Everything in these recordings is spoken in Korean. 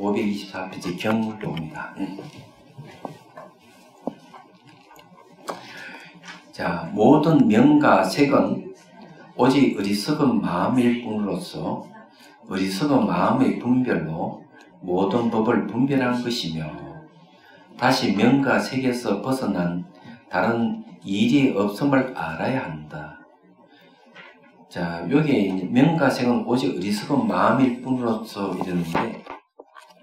524페이지 경로입니다. 자, 모든 명과 색은 오직 어리석은 마음일 뿐으로서 어리석은 마음의 분별로 모든 법을 분별한 것이며, 다시 명과 색에서 벗어난 다른 일이 없음을 알아야 한다. 자, 여기에 명과 색은 오직 어리석은 마음일 뿐으로서 이러는데,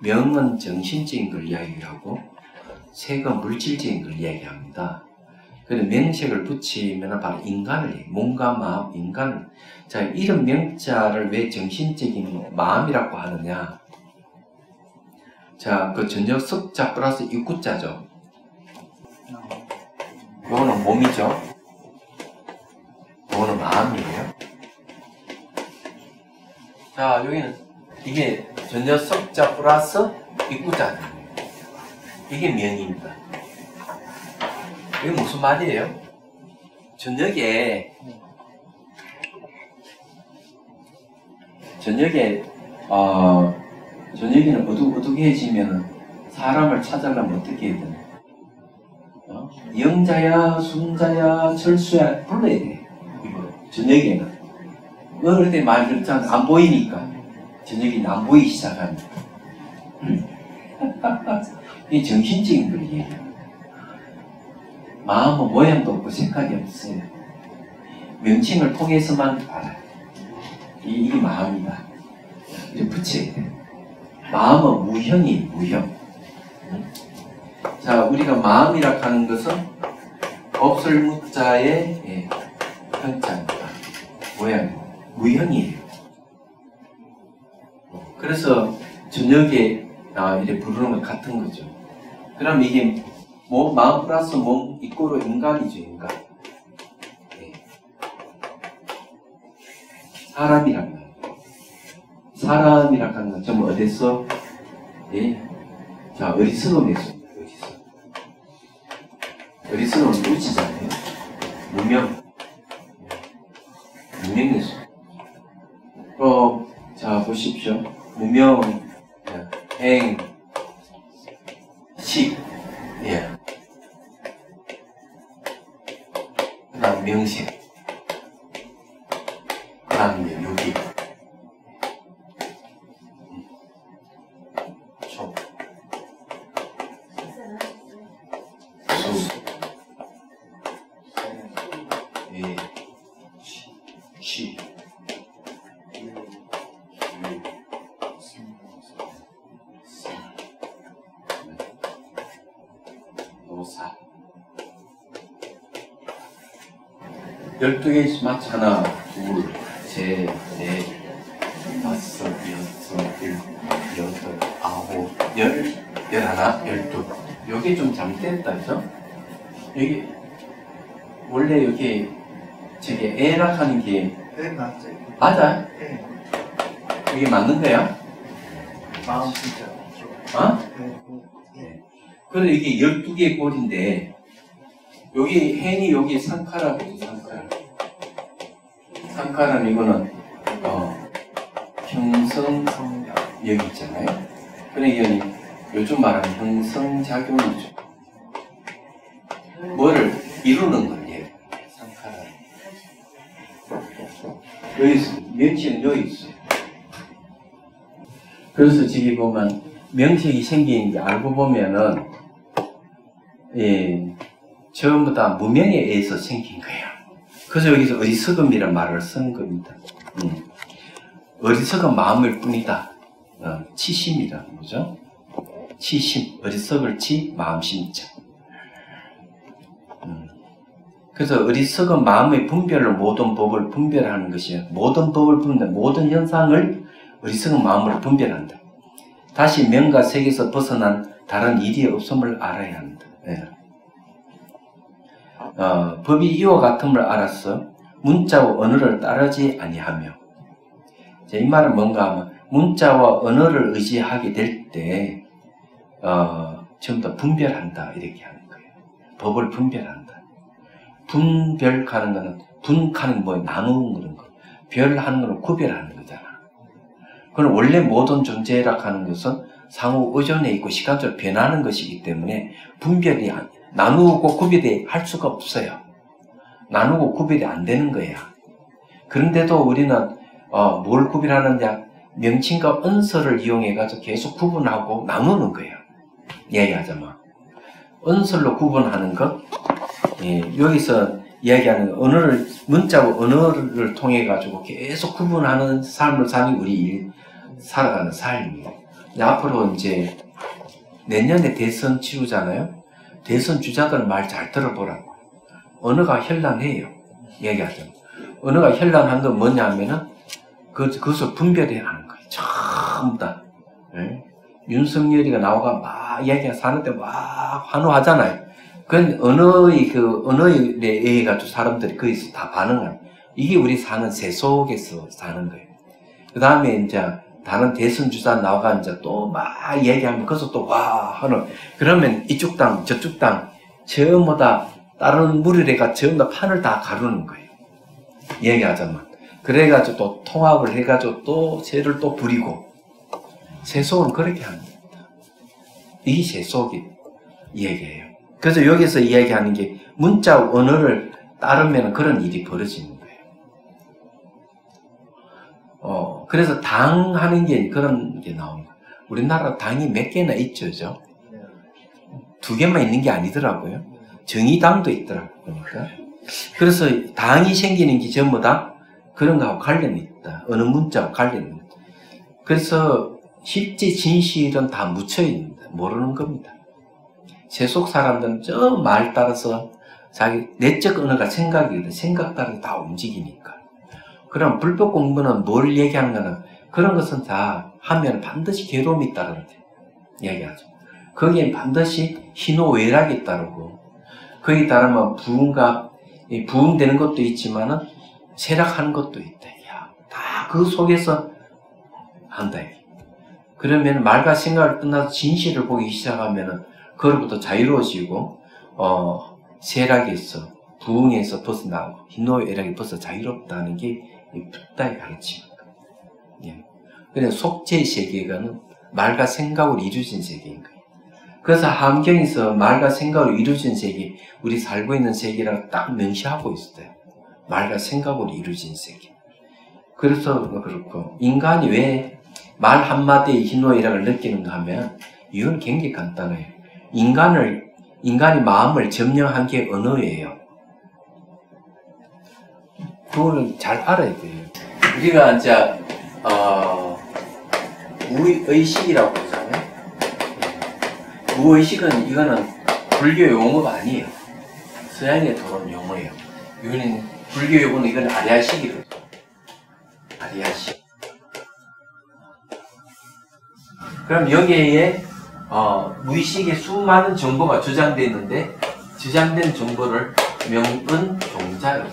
명은 정신적인 걸 이야기하고 색은 물질적인 걸 이야기합니다. 그래서 명색을 붙이면 바로 인간을, 몸과 마음, 인간을. 자, 이런 명자를 왜 정신적인 마음이라고 하느냐? 자, 그 전역 석자 플러스 입구자죠. 요거는 몸이죠. 요거는 마음이에요. 자, 여기는 이게 전역 석자 플러스 입구자죠. 이게 명입니다. 이게 무슨 말이에요? 저녁에는 어둑어둑해지면 사람을 찾으려면 어떻게 해야 되나? 영자야, 순자야, 철수야 불러야 돼. 이거 저녁에는 어릴 때 말 그렇잖아. 안 보이니까 저녁에 안 보이기 시작합니다. 이 정신적인 걸 얘기해요. 마음은 모양도 없고 색깔이 없어요. 명칭을 통해서만 알아요. 이게 마음이다. 이제 붙여야 돼. 마음은 무형이에요, 무형. 자, 우리가 마음이라 하는 것은 없을 무자의 형자입니다. 모양, 무형이에요. 그래서 저녁에 이렇게 부르는 것 같은 거죠. 그럼 이게 마음 플러스 몸 이꼬로 인간이죠, 인간. 네. 사람이란 말. 사람이란 하는 건 좀 어디서? 예. 자, 어리석음에서. 어리석음은 우치잖아요. 무명. 무명에서. 자, 보십시오. 무명, 행, 식. 예. 그 다음 명식. 그 다음 이제 유기. 초. 수. 예. 시. 노사. 12개 마치 하나, 둘, 셋, 넷, 다섯, 여섯, 일곱, 여덟, 아홉, 열하나, 12. 요게 좀 잘못됐다, 그죠? 여기, 원래 여기, 저게 애라 하는 게. 네, 맞죠. 맞아요? 네. 이게 맞는 거야? 마음 진짜. 어? 네. 그런데 이게 12개의 골인데, 여기 행이 여기 상카라고 상카라. 상카라는 이거는 형성 여기 있잖아요. 그러니까 요즘 말하는 형성작용이죠. 뭐를 이루는 거예요. 상카라. 여기 있어요. 명칭은 여기 있어요. 그래서 지금 보면 명식이 생긴 게 알고 보면은 전부 다 무명에 의해서 생긴 거예요. 그래서 여기서 어리석음이라는 말을 쓴 겁니다. 어리석은 마음일 뿐이다. 치심이라는 거죠. 치심, 어리석을 치, 마음심자. 그래서 어리석은 마음의 분별로 모든 법을 분별하는 것이에요. 모든 법을 분별, 모든 현상을 어리석은 마음으로 분별한다. 다시 명과 색에서 벗어난 다른 일이 없음을 알아야 한다. 예. 법이 이와 같음을 알아서 문자와 언어를 따르지 아니하며, 이 말은 뭔가 하면 문자와 언어를 의지하게 될 때 전부 다 분별한다 이렇게 하는 거예요. 법을 분별한다. 분별하는 거는 분하는 뭐 나누는 그런 거, 별하는 거는 구별하는 거잖아. 그럼 원래 모든 존재라 하는 것은 상호 의존해 있고 시간적으로 변하는 것이기 때문에 분별이 나누고 구별이 할 수가 없어요. 나누고 구별이 안 되는 거야. 그런데도 우리는 뭘 구별하느냐? 명칭과 언설을 이용해가지고 계속 구분하고 나누는 거예요. 얘기하자면. 언설로 구분하는 것, 여기서 이야기하는 언어를, 문자와 언어를 통해가지고 계속 구분하는 삶을 사는 우리 살아가는 삶입니다. 앞으로 이제 내년에 대선 치르잖아요. 대선 주자들 말 잘 들어보라고. 언어가 현란해요. 얘기하자면. 언어가 현란한 건 뭐냐 하면은 그것을 분별해야 하는 거예요. 전부 다. 네? 윤석열이가 나와가 막 이야기가 사는데 막 환호하잖아요. 그건 언어에 의해 가지고 사람들이 거기서 다 반응하는. 이게 우리 사는 세속에서 사는 거예요. 그 다음에 이제 다른 대선 주자 나와가 이제 또 막 이야기하면 거기서 또 와 하는. 그러면 이쪽 당, 저쪽 당 전부 다 다른 무리래가 전부 다 판을 다 가르는 거예요. 얘기하자면. 그래가지고 또 통합을 해가지고 또 죄를 또 부리고. 세속은 그렇게 합니다. 이게 세속이 얘기해요. 그래서 여기서 이야기하는 게 문자 언어를 따르면 그런 일이 벌어지는 거예요. 그래서 당 하는 게 그런 게 나옵니다. 우리나라 당이 몇 개나 있죠, 그죠? 2개만 있는 게 아니더라고요. 정의당도 있더라고요. 그러니까. 그래서 당이 생기는 게 전부 다 그런 거하고 관련이 있다. 어느 문자하고 관련이 있다. 그래서 실제 진실은 다 묻혀있는다. 모르는 겁니다. 세속 사람들은 저 말 따라서 자기 내적 언어가 생각이거든. 생각 따라서 다 움직이니까. 그럼 불법 공부는 뭘 얘기하는 거는 그런 것은 다 하면 반드시 괴로움이 따른대. 얘기하죠. 거기엔 반드시 희노애락이 따르고 거기에 따르면 부흥되는 것도 있지만은 쇠락하는 것도 있다. 다 그 속에서 한다. 그러면 말과 생각을 끝나서 진실을 보기 시작하면은 그로부터 자유로워지고 쇠락에서 부흥에서 벗어나고 희노애락이 벗어 자유롭다는 게 붓다의 가르침입니다. 예. 그래서 속죄의 세계관은 말과 생각으로 이루어진 세계인 거예요. 그래서 함경에서 말과 생각으로 이루어진 세계, 우리 살고 있는 세계라고 딱 명시하고 있어요. 말과 생각으로 이루어진 세계. 그래서 그렇고 인간이 왜 말 한마디에 희노애락을 느끼는가 하면 이유는 굉장히 간단해요. 인간이 마음을 점령한 게 언어예요. 그거를 잘 알아야 돼요. 우리가 이제 무의식이라고 하잖아요. 무의식은 이거는 불교 용어가 아니에요. 서양에 들어온 용어예요. 이거는 불교 용어는 이건 아리아식이거든요. 아리아식. 그럼 여기에 무의식에 수많은 정보가 저장되어 있는데 저장된 정보를 명은 종자로.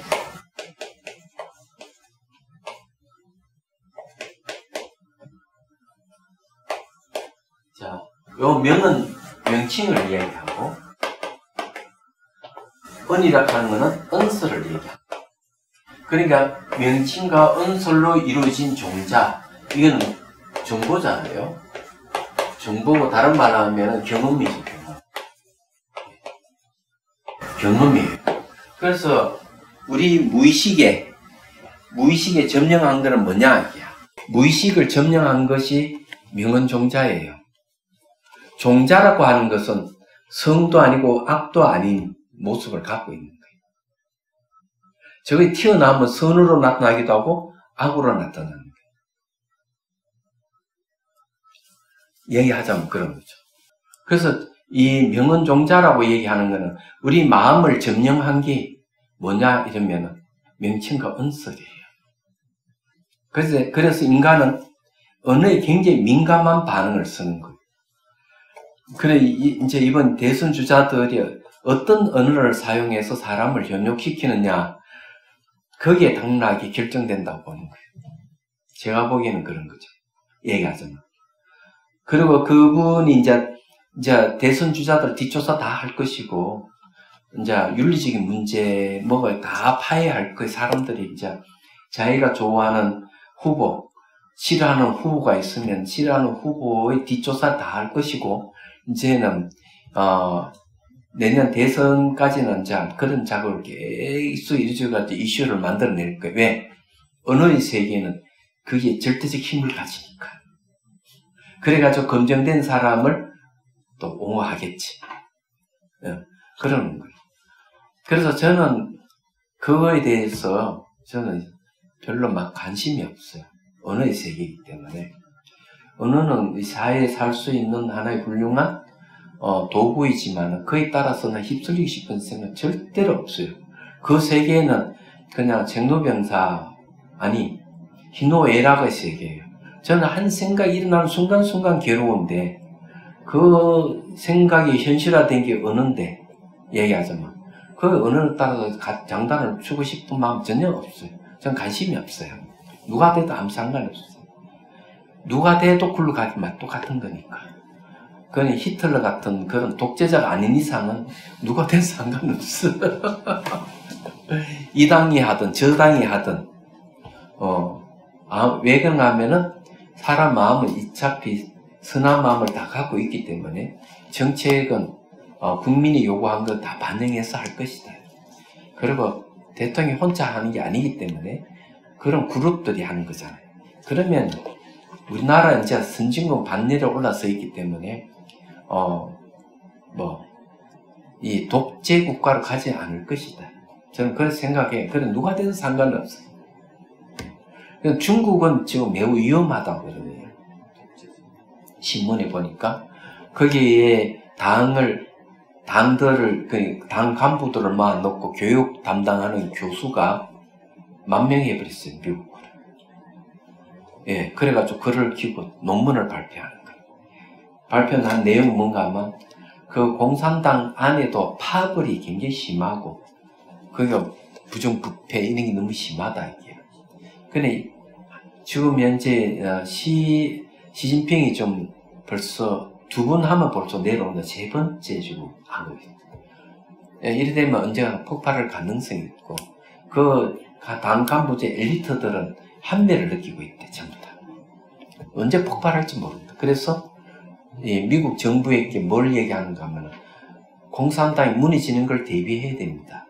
자, 요 명은 명칭을 이야기하고 언이라고 하는 것은 언설을 얘기합니다. 그러니까 명칭과 언설로 이루어진 종자, 이거는 정보잖아요. 정보고 다른 말로 하면 경험이죠. 경험이에요. 그래서 우리 무의식에 점령한 것은 뭐냐? 무의식을 점령한 것이 명은 종자예요. 종자라고 하는 것은 성도 아니고 악도 아닌 모습을 갖고 있는 거예요. 저게 튀어나오면 선으로 나타나기도 하고 악으로 나타나는 거예요. 얘기하자면 그런 거죠. 그래서 이 명은 종자라고 얘기하는 거는 우리 마음을 점령한 게 뭐냐 이러면 명칭과 언설이에요. 그래서 인간은 언어에 굉장히 민감한 반응을 쓰는 거예요. 그래, 이제 이번 대선 주자들이 어떤 언어를 사용해서 사람을 현혹시키느냐, 거기에 당락이 결정된다고 보는 거예요. 제가 보기에는 그런 거죠. 얘기하자면. 그리고 그분이 이제 대선 주자들 뒷조사 다 할 것이고, 이제 윤리적인 문제, 뭐가 다 파해할 거 사람들이 이제 자기가 좋아하는 후보, 싫어하는 후보가 있으면 싫어하는 후보의 뒷조사 다 할 것이고, 이제는 내년 대선까지는 그런 작업을 계속 이루어져가지고 이슈를 만들어낼 거예요. 왜? 언어의 세계는 그게 절대적 힘을 가지니까. 그래가지고 검증된 사람을 또 옹호하겠지. 그러는 거예요. 그래서 저는 그거에 대해서 저는 별로 막 관심이 없어요. 언어의 세계이기 때문에. 언어는 이 사회에 살 수 있는 하나의 훌륭한 도구이지만 그에 따라서는 휩쓸리고 싶은 생각 절대로 없어요. 그 세계는 그냥 쟁노병사, 아니 희노애락의 세계예요. 저는 한 생각이 일어나는 순간순간 괴로운데 그 생각이 현실화된 게 언어인데 얘기하자면 그 언어를 따라서 장단을 주고 싶은 마음 전혀 없어요. 전 관심이 없어요. 누가 돼도 아무 상관없어요. 누가 돼도 굴러 가기만 똑같은 거니까. 그건 히틀러 같은 그런 독재자가 아닌 이상은 누가 돼도 상관없어. 이 당이 하든 저 당이 하든 왜 그런가 하면은 사람 마음은 어차피 선한 마음을 다 갖고 있기 때문에 정책은 국민이 요구한 거 다 반영해서 할 것이다. 그리고 대통령이 혼자 하는 게 아니기 때문에 그런 그룹들이 하는 거잖아요. 그러면 우리나라 이제 선진국 반열에 올라서 있기 때문에 이 독재 국가로 가지 않을 것이다. 저는 그렇게 생각해요. 그래 누가 돼도 상관없어요. 중국은 지금 매우 위험하다고 그러네요. 신문에 보니까 거기에 당 간부들을 모아놓고 교육 담당하는 교수가 만명이 해버렸어요, 미국으로. 예, 그래가지고 글을 키고 논문을 발표하는 거예요. 발표한 내용은 뭔가 하면 그 공산당 안에도 파벌이 굉장히 심하고 그게 부정부패 이런 게 너무 심하다 이게. 근데 지금 현재 시진핑이 좀 벌써 2번 하면 벌써 내려온다. 3번째 지금 하고 있어요. 이래 되면 언제가 폭발할 가능성이 있고 그 당 간부제 엘리트들은 한매를 느끼고 있대 전부 다. 언제 폭발할지 모른다. 그래서 미국 정부에게 뭘 얘기하는가 하면 공산당이 무너지는 걸 대비해야 됩니다.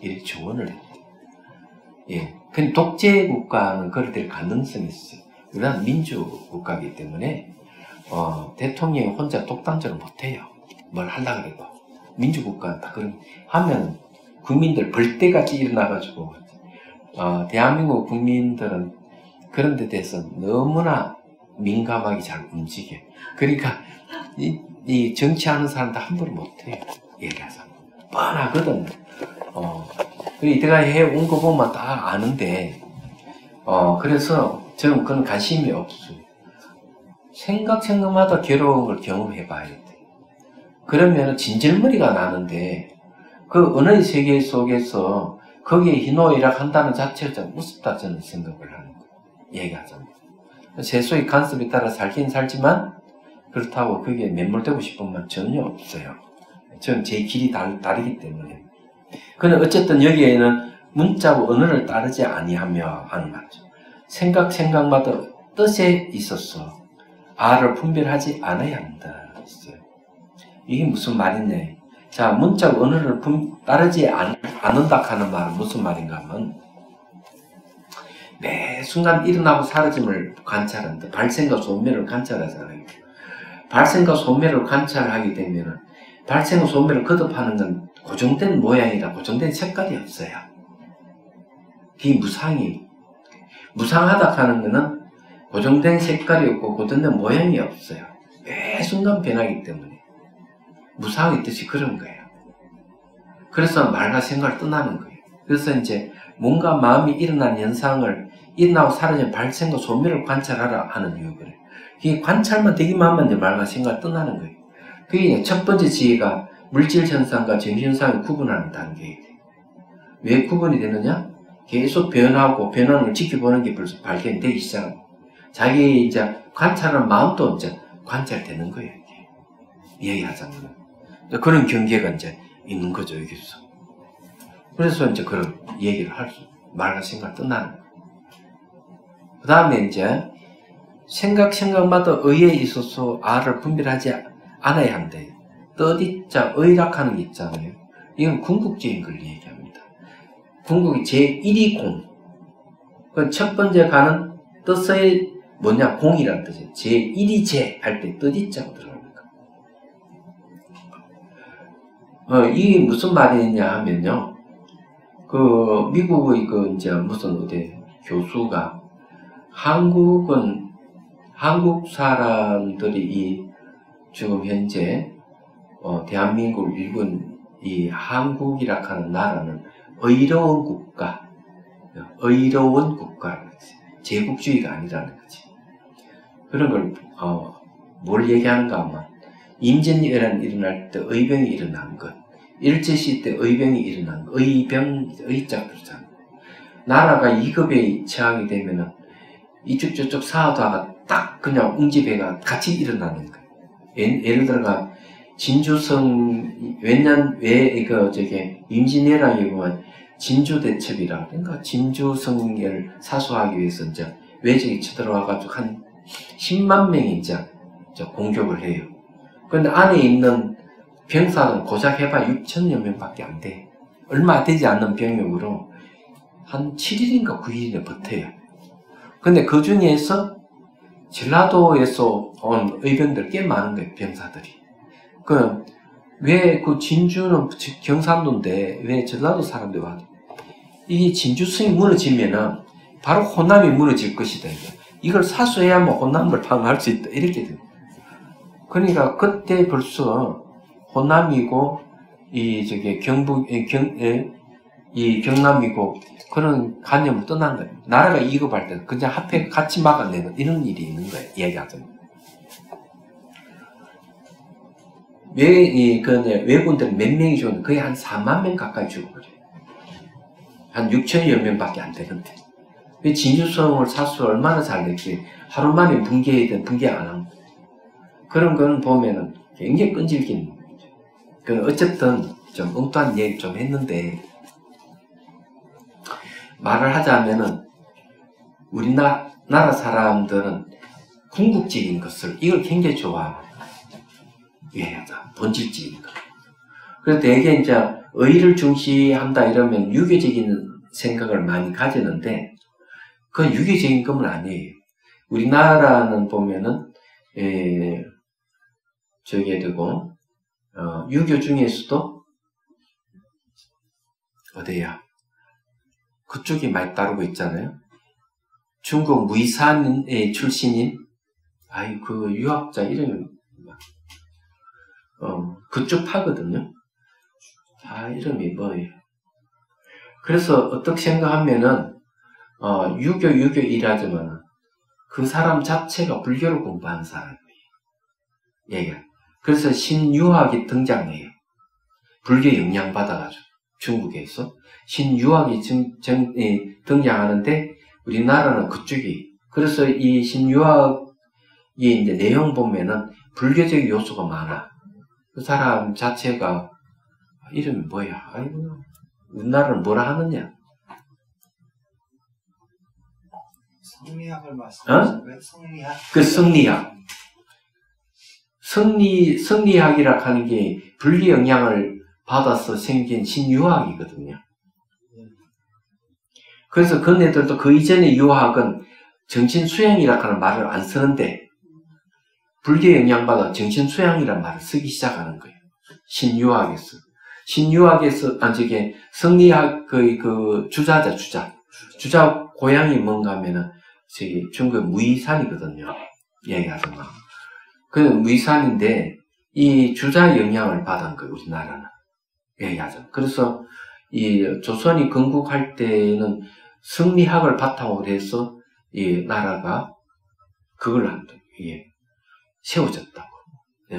이렇게 조언을 했대. 예. 근데 독재 국가는 그럴 될 가능성이 있어요. 우리는 민주국가이기 때문에 대통령이 혼자 독단적으로 못해요. 뭘 하려고 해도. 민주국가는 다 그런 하면 국민들 벌떼같이 일어나가지고 대한민국 국민들은 그런 데 대해서 너무나 민감하게 잘 움직여. 그러니까 이 정치하는 사람들 함부로 못해요. 얘기하자. 뻔하거든. 이때가 해온 거 보면 다 아는데 그래서 저는 그런 관심이 없어요. 생각마다 괴로운 걸 경험해 봐야 돼. 그러면 진절머리가 나는데 그 언어의 세계 속에서 거기에 희노애락 한다는 자체가 좀 우습다 저는 생각을 하는 거예요. 얘기하자면. 세속의 간섭에 따라 살긴 살지만 그렇다고 거기에 매몰되고 싶은 마음 전혀 없어요. 저는 제 길이 다르기 때문에. 근데 어쨌든 여기에는 문자와 언어를 따르지 아니하며 하는 말이죠. 생각마다 뜻에 있어서 아를 분별하지 않아야 한다. 이게 무슨 말이냐. 자, 문자와 언어를 따르지 않는다 하는 말은 무슨 말인가 하면 매 순간 일어나고 사라짐을 관찰한다. 발생과 소멸을 관찰하잖아요. 발생과 소멸을 관찰하게 되면 발생과 소멸을 거듭하는 건 고정된 모양이라 고정된 색깔이 없어요. 그게 무상하다 하는 거는 고정된 색깔이 없고 고정된 모양이 없어요. 매 순간 변하기 때문에 무상의 뜻이 그런 거예요. 그래서 말과 생각을 떠나는 거예요. 그래서 이제 뭔가 마음이 일어나는 현상을 일어나고 사라지는 발생과 소멸을 관찰하라 하는 이유가 그래요. 이게 관찰만 되기만 하면 이제 말과 생각을 떠나는 거예요. 그게 첫 번째 지혜가 물질 현상과 정신 현상을 구분하는 단계예요. 왜 구분이 되느냐? 계속 변하고 변하는 걸 지켜보는 게 벌써 발견되기 시작합니다. 자기 이제 관찰하는 마음도 이제 관찰되는 거예요. 이게. 얘기하자면. 그런 경계가 이제 있는 거죠, 여기서. 그래서 이제 그런 얘기를 말과 생각을 떠나는 거예요. 그 다음에 이제 생각마다 의에 있어서 아를 분별하지 않아야 한대. 떠디자 의락하는 게 있잖아요. 이건 궁극적인 걸 얘기합니다. 궁극이 제1이 공. 그 첫 번째 가는 뜻의 뭐냐? 공이라는 뜻이에요. 제1이 제 할 때 떠디자고 들어갑니다. 이게 무슨 말이냐 하면요. 그 미국의 그 이제 무슨 어디 교수가 한국 사람들이 이 지금 현재 대한민국을 일군 이 한국이라 하는 나라는 의로운 국가, 의로운 국가라는 거지. 제국주의가 아니라는 거지. 그런 걸 뭘 얘기하는가 하면 임진왜란이 일어날 때 의병이 일어난 것, 일제시대 때 의병이 일어난 것, 의자 그러잖아. 나라가 2급에 처하게 되면은 이쪽 저쪽 사하다가 딱 그냥 웅지배가 같이 일어나는 거예요. 예를 들어가 진주성 임진왜란이 보면 진주대첩이라 그러니까 진주성을 사수하기 위해서 이제 외적이 쳐들어와가지고 한 10만 명이 이제 공격을 해요. 그런데 안에 있는 병사는 고작 해봐 6천여 명밖에 안 돼. 얼마 되지 않는 병력으로 한 7일인가 9일이나 버텨요. 근데 그 중에서 전라도에서 온 의병들 꽤 많은 거예요, 병사들이. 왜 그 진주는 경상도인데 왜 전라도 사람들이 와도 이게 진주성이 무너지면은 바로 호남이 무너질 것이다. 이걸 사수해야만 호남을 방어할 수 있다. 이렇게 돼요. 그러니까 그때 벌써 호남이고 이 경남이고 그런 관념을 떠난 거예요. 나라가 이급할 때 그냥 합해 같이 막아내는 이런 일이 있는 거예요. 이야기하자면. 왜군들은 몇 명이 죽었는데 거의 한 4만 명 가까이 죽어버려요. 한 6천여 명밖에 안 되는데. 진주성을 사수 얼마나 잘 냈지. 하루 만에 붕괴해든 붕괴 안 하고. 그런 거는 보면은 굉장히 끈질긴 거죠. 어쨌든 좀 엉뚱한 얘기 좀 했는데, 말을 하자면은, 우리나라 사람들은 궁극적인 것을, 이걸 굉장히 좋아합니다. 왜냐하다. 본질적인 것. 그래서 되게 이제 의를 중시한다 이러면 유교적인 생각을 많이 가지는데, 그건 유교적인 것은 아니에요. 우리나라는 보면은, 유교 중에서도, 어디야? 그쪽이 많이 따르고 있잖아요. 중국 무이산의 출신인, 그 유학자 이름이, 그쪽 파거든요. 이름이 뭐예요? 그래서 어떻게 생각하면은, 유교 일하지만, 그 사람 자체가 불교를 공부한 사람이에요. 예. 그래서 신유학이 등장해요. 불교 영향받아가지고, 중국에서. 신유학이 등장하는데, 우리나라는 그쪽이. 그래서 이 신유학의 이제 내용 보면은, 불교적 요소가 많아. 그 사람 자체가, 이름이 뭐야? 아이고, 우리나라는 뭐라 하느냐? 성리학을 말씀하시는 성리학? 그 성리학이라 하는 게 불교 영향을 받아서 생긴 신유학이거든요. 그래서 그네들도 그 이전의 유학은 정신수양이라 하는 말을 안 쓰는데 불교 영향받아 정신수양이라는 말을 쓰기 시작하는 거예요. 신유학에서 성리학 그 주자 고향이 뭔가 하면은 중국 무이산이거든요. 얘기하자면. 그 무이산인데 이 주자 영향을 받은 거예요. 우리나라는. 얘기하자면. 그래서 이 조선이 건국할 때는 성리학을 바탕으로 해서 이 나라가 그걸 세워졌다고.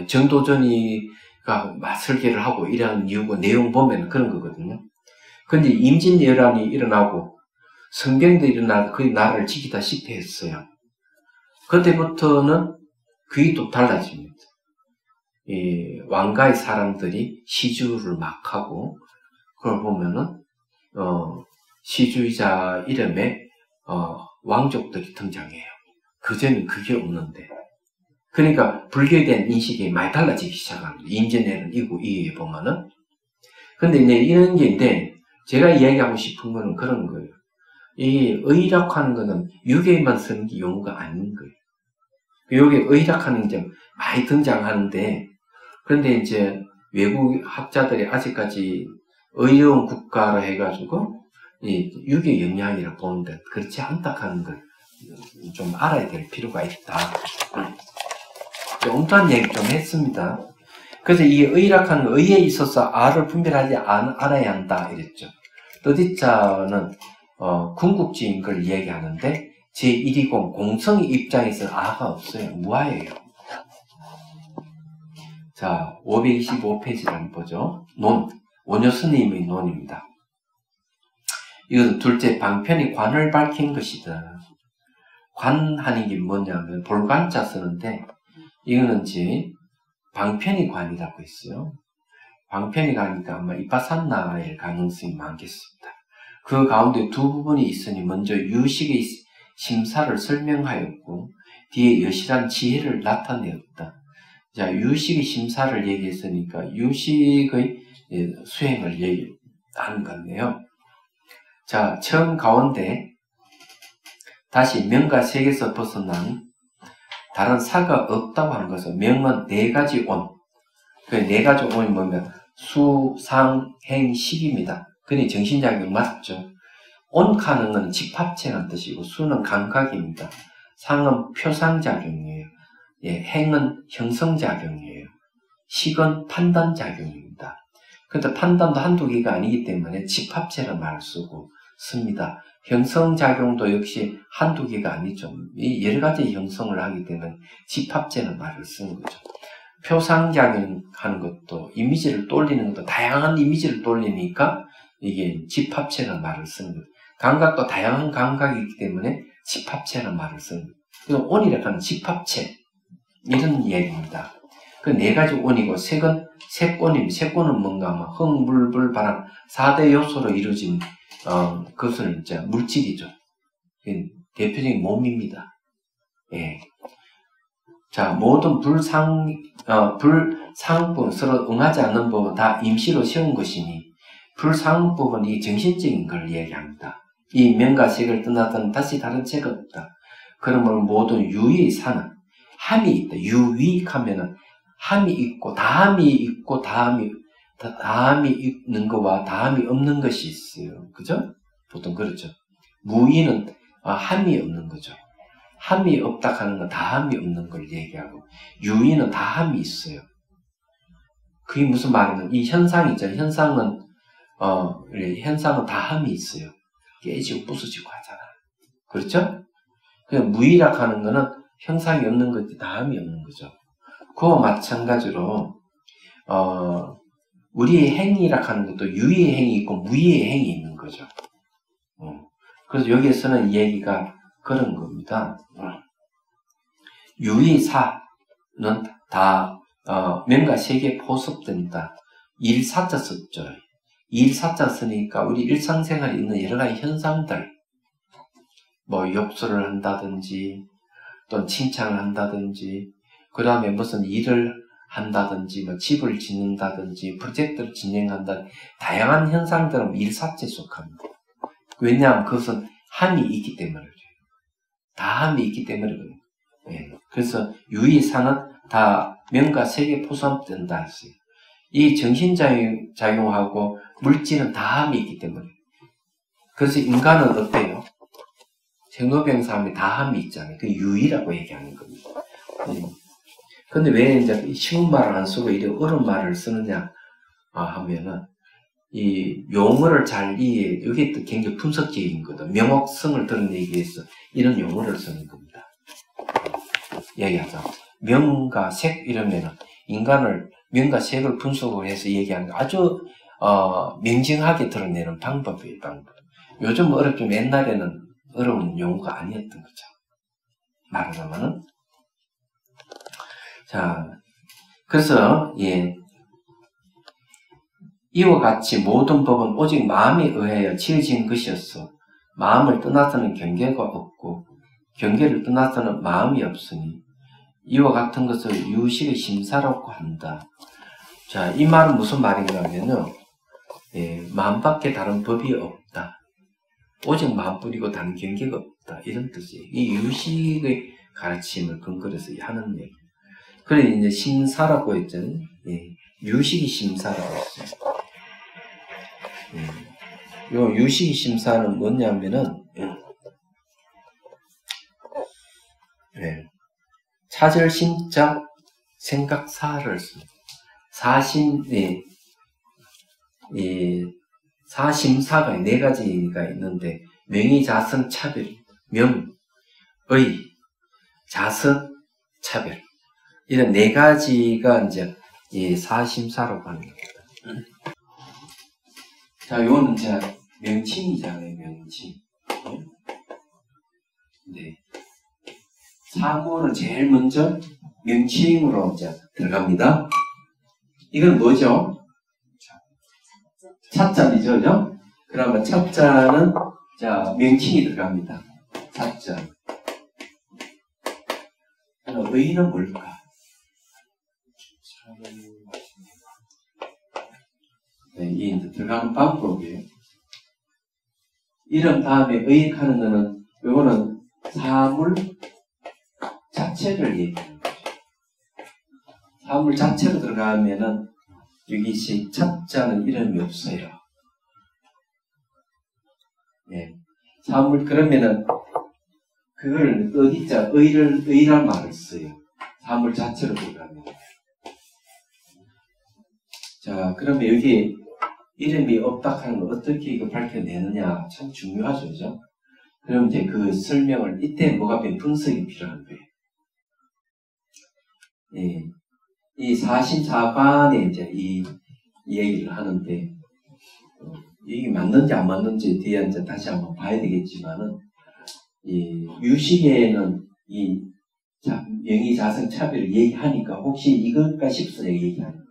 정도전이가 설계를 하고 이런 이유고 내용 보면 그런 거거든요. 근데 임진왜란이 일어나고 성병도 일어나고 거의 나라를 지키다시피 했어요. 그때부터는 그게 또 달라집니다. 이 왕가의 사람들이 시주를 막 하고 그걸 보면은 시주의자 이름에 왕족들이 등장해요. 그전엔 그게 없는데. 그러니까 불교에 대한 인식이 많이 달라지기 시작합니다. 임진왜란 이후 이후에 보면은. 근데 이제 이런 게인데, 제가 이야기하고 싶은 거는 그런 거예요. 이 의라고 하는 거는 유교에만 쓰는 게 용어가 아닌 거예요. 여기 의학하는 게 많이 등장하는데, 그런데 이제 외국 학자들이 아직까지 의로운 국가로 해가지고 이 유교 영향이라 보는데 그렇지 않다 하는 걸 좀 알아야 될 필요가 있다. 엉뚱한 얘기 좀 했습니다. 그래서 이 의학하는 의에 있어서 R을 분별하지 알아야 한다 이랬죠. 뜻이자는 궁극지인 걸 얘기하는데 제120 공성의 입장에서는 R가 없어요. 무아예요. 자, 525페이지를 한번 보죠. 원효 스님의 논입니다. 이것은 둘째 방편이 관을 밝힌 것이다. 관하는 게 뭐냐면 볼관자 쓰는데 이거는 이제 방편이 관이라고 했어요. 방편이 관이니까 아마 이빠산나일 가능성이 많겠습니다. 그 가운데 두 부분이 있으니 먼저 유식의 심사를 설명하였고 뒤에 여실한 지혜를 나타내었다. 자, 유식의 심사를 얘기했으니까 유식의 수행을 얘기하는 건데요. 자, 처음 가운데 다시 명과 색에서 벗어난 다른 사가 없다고 하는 것은 명은 네 가지 온. 그 네 가지 온이 뭐냐면 수, 상, 행, 식입니다. 그니 정신작용 맞죠? 온카는 건 집합체라는 뜻이고 수는 감각입니다. 상은 표상작용이에요. 예, 행은 형성작용이에요. 식은 판단작용입니다. 그런데 판단도 한두 개가 아니기 때문에 집합체라는 말을 쓰고 씁니다. 형성작용도 역시 한두 개가 아니죠. 여러 가지 형성을 하기 때문에 집합체는 말을 쓰는 거죠. 표상작용하는 것도 이미지를 떠올리는 것도 다양한 이미지를 떠올리니까 이게 집합체라는 말을 쓰는 거죠. 감각도 다양한 감각이기 때문에 집합체라는 말을 쓰는 거죠. 그래서 온이라고 하는 집합체 이런 얘기입니다. 그 네 가지 온이고 색은 색온입니다. 색온은 뭔가 뭐 흙, 물, 불, 바람 4대 요소로 이루어진 그것은 이제 물질이죠. 대표적인 몸입니다. 예. 자, 모든 불상법은 서로 응하지 않는 법은 다 임시로 세운 것이니 불상법은 이 정신적인 걸 얘기합니다. 이 명과 색을 떠나서는 다시 다른 책은 없다. 그러므로 모든 유의 사는 함이 있다. 유의하면은 함이 있고 다함이 있고 다함이 있는 것과 다함이 없는 것이 있어요. 그죠? 보통 그렇죠. 무의는 함이 없는 거죠. 함이 없다 하는 건 다함이 없는 걸 얘기하고 유의는 다함이 있어요. 그게 무슨 말이냐면 이 현상이죠. 현상은 다함이 있어요. 깨지고 부서지고 하잖아. 그렇죠? 그냥 무의라 하는 거는 형상이 없는 거지 다함이 없는 거죠. 그와 마찬가지로 우리의 행위라 하는 것도 유의의 행위 있고 무의의 행위 있는 거죠. 그래서 여기에서는 얘기가 그런 겁니다. 유의사는 다 명과 색에 포섭된다. 일사자 썼죠. 일사자 쓰니까 우리 일상생활에 있는 여러 가지 현상들 뭐 욕설을 한다든지 또는 칭찬을 한다든지 그 다음에 무슨 일을 한다든지 뭐 집을 짓는다든지 프로젝트를 진행한다 다양한 현상들은 일사체에 속합니다. 왜냐하면 그것은 함이 있기 때문에 그래요. 다 함이 있기 때문에 그래요. 네. 그래서 유의사는 다 명과 색에 포함된다 했어요. 이 정신작용하고 물질은 다 함이 있기 때문에 그래서 인간은 어때요? 생로병사함이 다 함이 있잖아요. 그 유의라고 얘기하는 겁니다. 근데 왜 이제 쉬운 말을 안 쓰고 이렇게 어려운 말을 쓰느냐 하면은 이 용어를 잘 이해, 이게 또 굉장히 분석적인 거다. 명확성을 드러내기 위해서 이런 용어를 쓰는 겁니다. 얘기하자. 명과 색 이러면은 인간을 명과 색을 분석을 해서 얘기하는 거 아주 명징하게 드러내는 방법이에요. 방법. 요즘 어렵지만 옛날에는 어려운 용어가 아니었던 거죠. 말하자면은 자, 그래서 이와 같이 모든 법은 오직 마음에 의하여 지어진 것이었어. 마음을 떠나서는 경계가 없고 경계를 떠나서는 마음이 없으니 이와 같은 것을 유식의 심사라고 한다. 자, 이 말은 무슨 말인가 하면요. 마음밖에 다른 법이 없다. 오직 마음뿐이고 다른 경계가 없다. 이런 뜻이에요. 이 유식의 가르침을 근거로 해서 하는 얘기. 그래, 이제 심사라고 했잖아요. 유식이 심사라고 했어요. 요 유식이 심사는 뭐냐면은, 차절심자 생각사를 씁니다. 사심사가 네 가지가 있는데, 명의, 자성, 차별, 명, 의, 자성, 차별. 이런 네 가지가 이제 사심사라고 하는 겁니다. 자, 요거는 이제 명칭이잖아요, 명칭. 네. 사고는 제일 먼저 명칭으로 이제 들어갑니다. 이건 뭐죠? 차자이죠, 그죠? 그러면 차자는, 자, 명칭이 들어갑니다. 차자. 그럼 의는 뭘까? 네, 이 들어가는 방법이에요. 이름 다음에 의익하는 거는, 요거는 사물 자체를 얘기하는 거죠. 사물 자체로 들어가면은, 여기 차자는 이름이 없어요. 사물, 그러면은, 그걸 어디자, 의란 말을 써요. 사물 자체로 들어가면. 자, 그러면 여기 이름이 없다 하는 걸 어떻게 이거 밝혀내느냐 참 중요하죠, 그죠? 그럼 이제 그 설명을 이때 뭐가 분석이 필요한 거예요. 이 사심사관에 이제 이 얘기를 하는데 이게 맞는지 안 맞는지 뒤에 이제 다시 한번 봐야 되겠지만은 이 유식에는 이 명의, 자성, 차별을 얘기하니까 혹시 이것과 싶어서 얘기하는 거예요.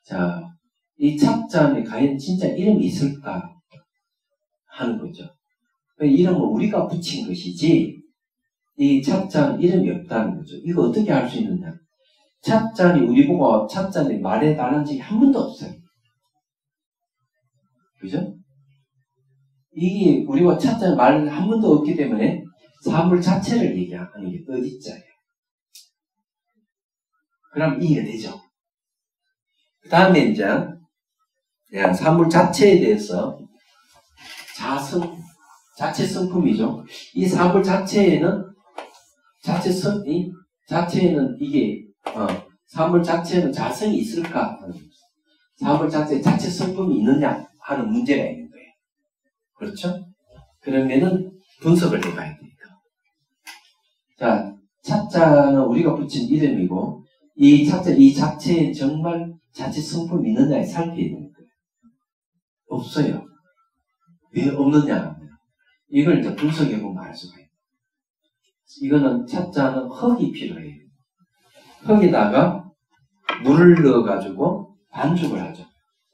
자, 이 차자에 과연 진짜 이름이 있을까 하는 거죠. 그 이름은 우리가 붙인 것이지 이 차자는 이름이 없다는 거죠. 이거 어떻게 알 수 있느냐? 차자니 우리 보고 차자니 말에 달한 적이 한 번도 없어요. 그죠? 이게 우리가 차자니 말은 한 번도 없기 때문에 사물 자체를 얘기하는 게 어디자예요. 그럼 이해가 되죠. 그 다음에 이제 그냥 사물 자체에 대해서 자체 성품이죠. 이 사물 자체에는 이게 사물 자체에는 자성이 있을까? 사물 자체에 자체 성품이 있느냐 하는 문제가 있는 거예요. 그렇죠? 그러면은 분석을 해봐야 되니까. 자, 차자는 우리가 붙인 이름이고 이 자체에 정말 자체 성품이 있느냐에 살펴야 되는 거예요. 없어요. 왜 없느냐? 이걸 이제 분석해보면 알 수가 있어요. 이거는 차자는 흙이 필요해요. 흙에다가 물을 넣어가지고 반죽을 하죠.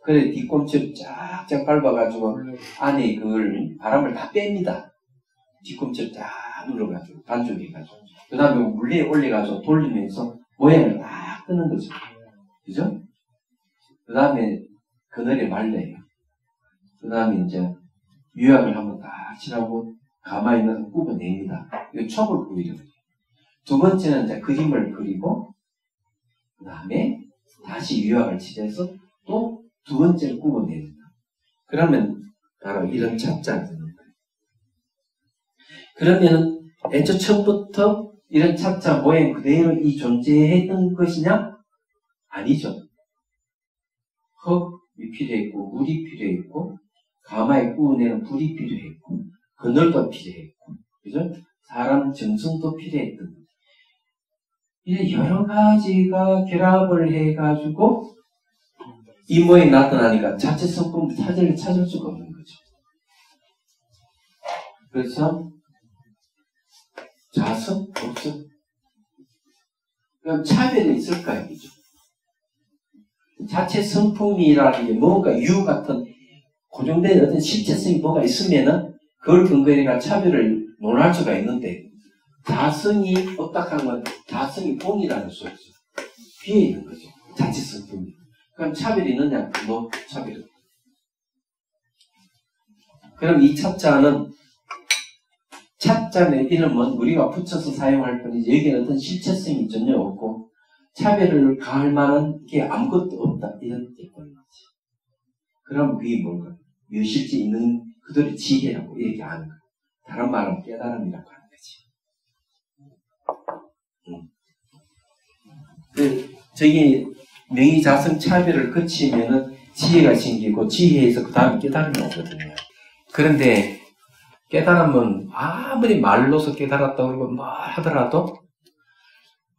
그래 뒤꿈치를 쫙쫙 밟아가지고 안에 그걸 바람을 다 뺍니다. 뒤꿈치를 쫙 눌러가지고 반죽해가지고 그 다음에 물 위에 올려가지고 돌리면서 모양을 딱 뜨는 거죠. 그죠? 그 다음에 그늘에 말려요. 그 다음에 이제 유약을 한번 딱 칠하고 가만히 넣어서 굽어냅니다. 이거 촉을 보이려고 해요. 두 번째는 이제 그림을 그리고 그 다음에 다시 유약을 칠해서 또 두 번째를 굽어냅니다. 그러면 바로 이런 차자가 되는 거예요. 그러면은 애초 처음부터 이런 차자 모양 그대로 이 존재했던 것이냐? 아니죠. 흙이 필요했고 물이 필요했고 가마에 구워내는 불이 필요했고 그늘도 필요했고 그죠? 사람 정성도 필요했던 거죠. 이제 여러 가지가 결합을 해가지고 이 모양이 나타나니까 자체 성품 찾을 수가 없는 거죠. 그래서 자성 없어. 그럼 차별이 있을까 이거죠. 자체 성품이라는 게 뭔가 유 같은 고정된 어떤 실체성이 뭐가 있으면은 그걸 근거로 해가 차별을 논할 수가 있는데 자성이 없다한 건 자성이 본이라는 수 없어. 비어 있는 거죠. 자치성뿐이. 그럼 차별이 있느냐? 뭐 차별이. 그럼 이 차자는 차자의 이름은 우리가 붙여서 사용할 뿐이지 여기에는 어떤 실체성이 전혀 없고 차별을 가할 만한 게 아무것도 없다. 이런 뜻인 거지. 그럼 그게 뭔가? 유실지 있는 그들의 지혜라고 이렇게 하는 거야. 다른 말은 깨달음이라고 하는 거지. 저기 명의자성 차별을 거치면은 지혜가 생기고 지혜에서 그 다음에 깨달음이 오거든요. 그런데 깨달음은 아무리 말로서 깨달았다고 그러고 뭐 하더라도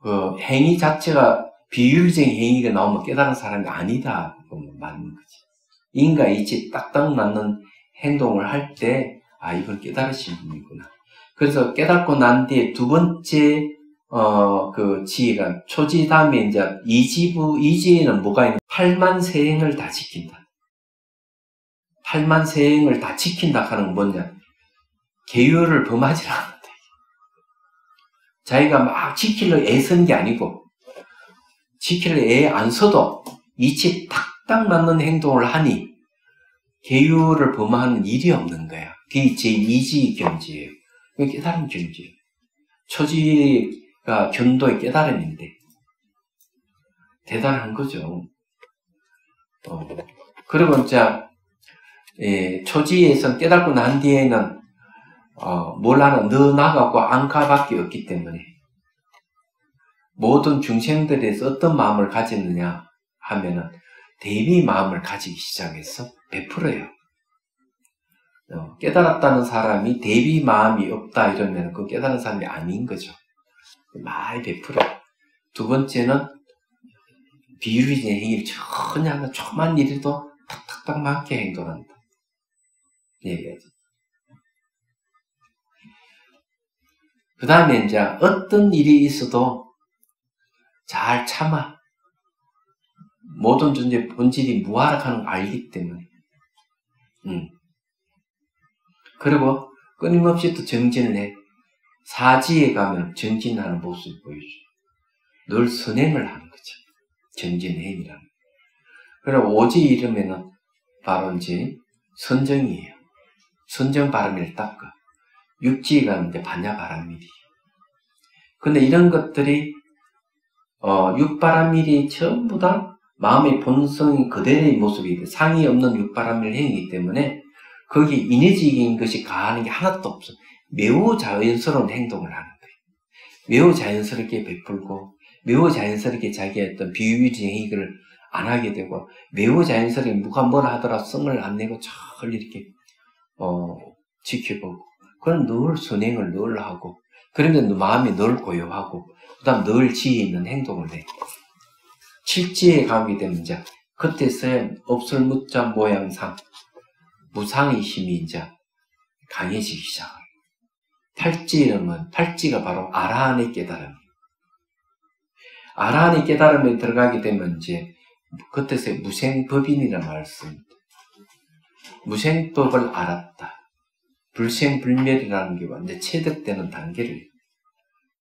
그 행위 자체가 비윤리적인 행위가 나오면 깨달은 사람이 아니다. 그건 맞는 거지. 인과 이치 딱딱 맞는 행동을 할 때 이걸 깨달으신 분이구나. 그래서 깨닫고 난 뒤에 두 번째 그 지혜가 초지 다음에 이제 이지에는 뭐가 있는? 8만 세행을 다 지킨다. 8만 세행을 다 지킨다 하는 건 뭐냐? 계율을 범하지 않는다. 자기가 막 지키려 애쓰는 게 아니고 지키려 애 안 써도 이치에 딱딱 맞는 행동을 하니 계율을 범하는 일이 없는 거야. 그게 제2지 경지예요. 그게 깨달은 경지예요. 초지가 견도의 깨달음인데 대단한 거죠. 그리고 이제 초지에서 깨닫고 난 뒤에는 뭘 하나 너 나가고 안가밖에 없기 때문에 모든 중생들에서 어떤 마음을 가졌느냐 하면은 대비 마음을 가지기 시작해서 베풀어요. 깨달았다는 사람이 대비 마음이 없다 이러면 그 깨달은 사람이 아닌 거죠. 많이 베풀어. 두 번째는 비유리적인 행위를 전혀 하나 조그만 일에도 탁탁탁 맞게 행동한다. 얘기하지. 그 다음에 이제 어떤 일이 있어도 잘 참아. 모든 존재 본질이 무활하다는 걸 알기 때문에. 그리고 끊임없이 또 정진을 해. 사지에 가면 정진하는 모습을 보여줘. 늘 선행을 하는 거죠. 정진행이라는. 그리고 오지 이러면은 바로 이제 선정이에요. 선정 바람일 닦아. 육지에 가면 이제 반야바람일이. 근데 이런 것들이 육바람일이 전부 다 마음의 본성이 그대로의 모습이 상이 없는 육바람일 행위이기 때문에 거기에 인위적인 것이 가하는 게 하나도 없어. 매우 자연스러운 행동을 하는 거예요. 매우 자연스럽게 베풀고 매우 자연스럽게 자기의 어떤 비유리적인 행위를 안 하게 되고 매우 자연스럽게 누가 뭐라 하더라도 성을 안 내고 잘 이렇게 지켜보고 그건 늘 선행을 늘 하고 그러면 마음이 늘 고요하고 그 다음 늘 지혜 있는 행동을 해. 칠지에 가게 되면 이제 그때서야 없을 무자 모양상 무상의 힘이 이제 강해지기 시작합니다. 팔지는 팔지가 바로 아라한의 깨달음. 아라한의 깨달음에 들어가게 되면 이제 그때서야 무생법인이라는 말을 씁니다. 무생법을 알았다. 불생불멸이라는 게 완전 체득되는 단계를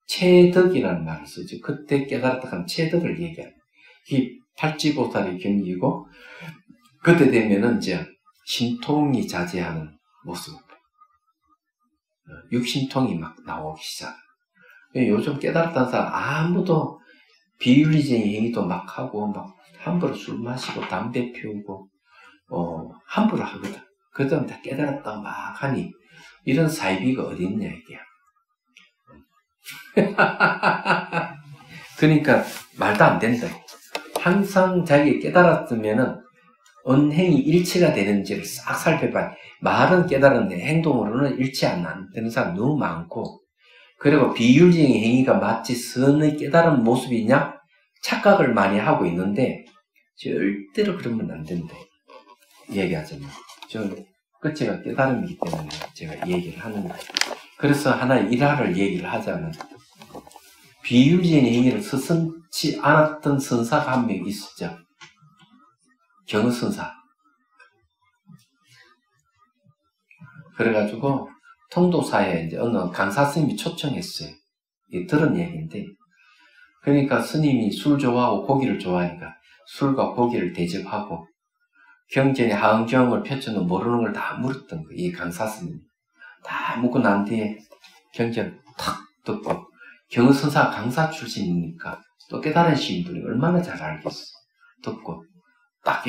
체득이라는 말을 쓰죠. 그때 깨달았다 하면 체득을 얘기합니다. 이 팔지보살의 경지이고 그때 되면은 이제 신통이 자제하는 모습, 육신통이 막 나오기 시작. 요즘 깨달았다는 사람 아무도 비윤리적인 행위도 막 하고 막 함부로 술 마시고 담배 피우고 함부로 하거든. 그다음 다 깨달았다 막 하니 이런 사이비가 어디 있냐 이게. 그러니까 말도 안 된다. 항상 자기가 깨달았으면은 언행이 일치가 되는지를 싹 살펴봐야. 말은 깨달았는데 행동으로는 일치 안 되는 사람 너무 많고, 그리고 비윤리적인 행위가 마치 선의 깨달은 모습이냐 착각을 많이 하고 있는데 절대로 그러면 안 된다 얘기하잖아요. 저 끝에가 깨달음이기 때문에 제가 얘기를 하는 거예요. 그래서 하나의 일화를 얘기를 하자면, 비윤리적인 행위를 서슴지 않았던 선사가 한 명 있었죠. 경선사. 그래가지고 통도사에 이제 어느 강사 스님이 초청했어요. 들은 얘기인데, 그러니까 스님이 술 좋아하고 고기를 좋아하니까 술과 고기를 대접하고 경전에 하은경을 펼쳐놓은 모르는 걸 다 물었던 거예요. 이 강사 스님이. 다 묻고 난 뒤에 경전을 탁 듣고, 경선사 강사 출신이니까 또 깨달은 시인들이 얼마나 잘 알겠어. 듣고 딱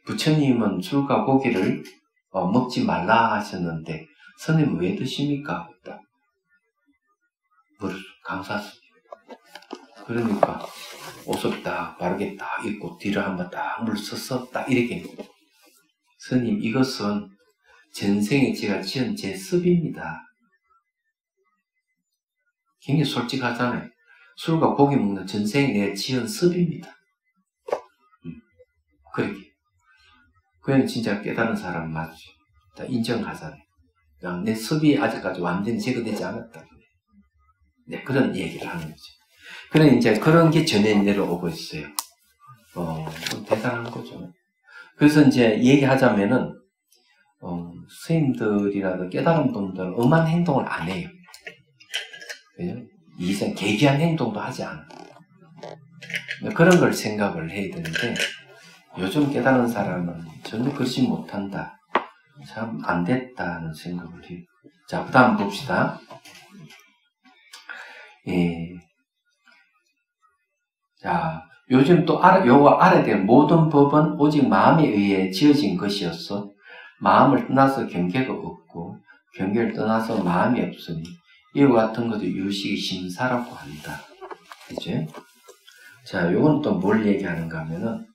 부처님은 술과 고기를 먹지 말라 하셨는데 스님은 왜 드십니까? 딱 물었어. 강사 스님. 그러니까 옷을 딱 바르게 딱 입고 뒤를 한번 딱 물서서 딱 이렇게, 스님 이것은 전생에 제가 지은 제 습입니다. 굉장히 솔직하잖아요. 술과 고기 먹는 전생에 내가 지은 습입니다. 그렇게. 그냥 진짜 깨달은 사람 맞지. 다 인정하잖아요. 내 습이 아직까지 완전히 제거되지 않았다. 네, 그런 얘기를 하는 거죠. 그래, 이제 그런 게 전해 내려오고 있어요. 좀 대단한 거죠. 그래서 이제 얘기하자면은, 스님들이라도 깨달은 분들은 엄한 행동을 안 해요. 그죠? 이상 계기한 행동도 하지 않아요. 그런 걸 생각을 해야 되는데, 요즘 깨달은 사람은 전혀 그러지 못한다. 참 안 됐다는 생각을 해요. 자, 그 다음 봅시다. 자, 요즘 또 요거 알아야 될 모든 법은 오직 마음에 의해 지어진 것이었어. 마음을 떠나서 경계가 없고, 경계를 떠나서 마음이 없으니, 이와 같은 것도 유식의 심사라고 한다. 그죠? 자, 요건 또 뭘 얘기하는가 하면은,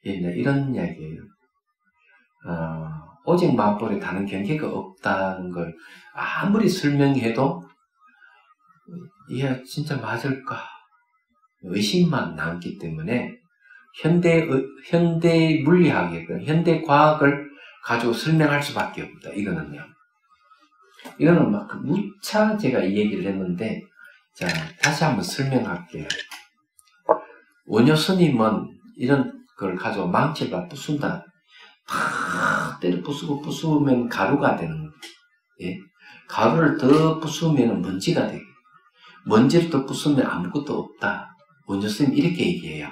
이런 이야기예요. 오직 마음법에 다른 경계가 없다는 걸 아무리 설명해도, 이게 진짜 맞을까? 의심만 남기 때문에, 현대 물리학에, 현대 과학을 가지고 설명할 수밖에 없다. 이거는요. 이거는 막 무차 제가 이 얘기를 했는데, 자, 다시 한번 설명할게요. 원효 스님은 이런 걸 가지고 망치를 막 부순다. 팍 때려 부수면 가루가 되는 거예요. 예? 가루를 더 부수면 먼지가 되고, 먼지를 더 부수면 아무것도 없다. 원효 스님 이렇게 얘기해요.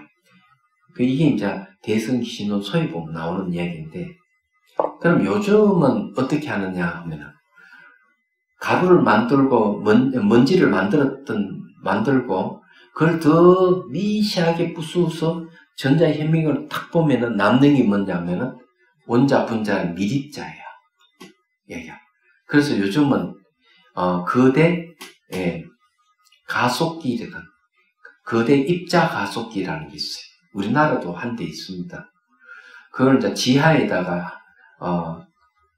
이게 이제 대승신론 소위 보면 나오는 이야기인데, 그럼 요즘은 어떻게 하느냐 하면은, 가루를 만들고, 먼지를 만들고, 그걸 더 미시하게 부수어서 전자현미경을 탁 보면은 남는 게 뭐냐면은, 원자, 분자는 미립자예요. 얘가. 그래서 요즘은, 거대, 가속기거든. 거대 입자 가속기라는 게 있어요. 우리나라도 한 대 있습니다. 그걸 이제 지하에다가,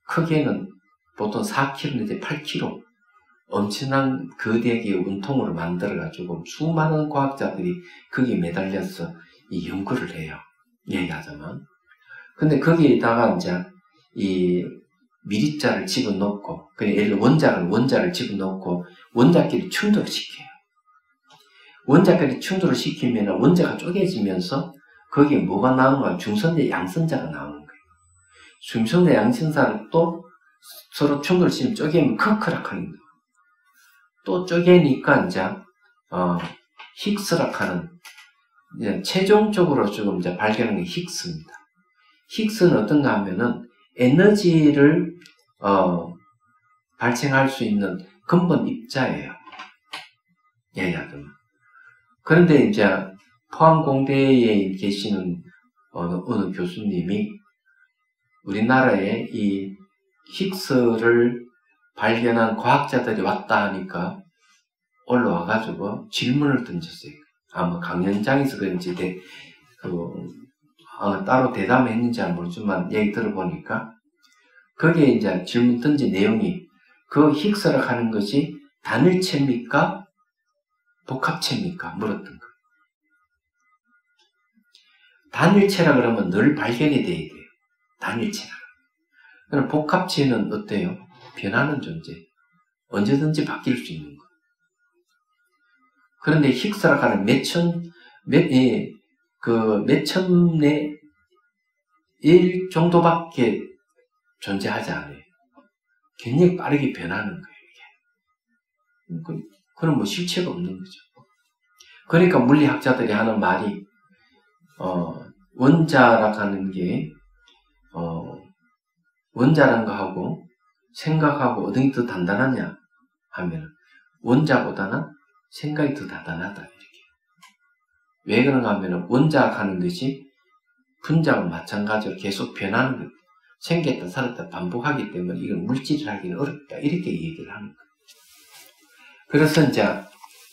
크게는 보통 4km 내지 8km 엄청난 거대하게 운통으로 만들어가지고 수많은 과학자들이 거기에 매달려서 이 연구를 해요. 얘기하자면. 근데 거기에다가 이제 이 미립자를 집어넣고, 그냥 예를 들어 원자를 집어넣고 원자끼리 충돌을 시켜요. 원자끼리 충돌을 시키면 원자가 쪼개지면서 거기에 뭐가 나오는가? 중선자, 양선자가 나오는 거예요. 중선자, 양선자를 또 서로 충돌시키면 쪼개면 커크락하는 거예요. 또 쪼개니까 이제 힉스락하는, 이제 최종적으로 지금 이제 발견한 게 힉스입니다. 힉스는 어떤가 하면은 에너지를 발생할 수 있는 근본 입자예요. 얘기하자면. 그런데 이제 포항공대에 계시는 어느 교수님이 우리나라에 이 힉스를 발견한 과학자들이 왔다 하니까 올라와가지고 질문을 던졌어요. 아마 강연장에서 그런지 따로 대담을 했는지 잘 모르지만 얘기 들어보니까 거기에 이제 질문 던진 내용이 그 힉스를 하는 것이 단일체입니까? 복합체입니까? 물었던 거예요. 단일체라 그러면 늘 발견이 돼야 돼요. 단일체라. 그럼 복합체는 어때요? 변하는 존재. 언제든지 바뀔 수 있는 거. 그런데 힉스라 하는 몇천내 1 정도밖에 존재하지 않아요. 굉장히 빠르게 변하는 거예요, 이게. 그럼 뭐 실체가 없는 거죠. 그러니까 물리학자들이 하는 말이 원자라고 하는 게 원자라는 거하고 생각하고 어떤 게 더 단단하냐 하면 원자보다는 생각이 더 단단하다 이렇게. 왜 그런가 하면 원자라고 하는 것이 분자와 마찬가지로 계속 변하는 것, 생겼다 살았다 반복하기 때문에 이건 물질을 하기는 어렵다 이렇게 얘기를 하는 거예요. 그래서 이제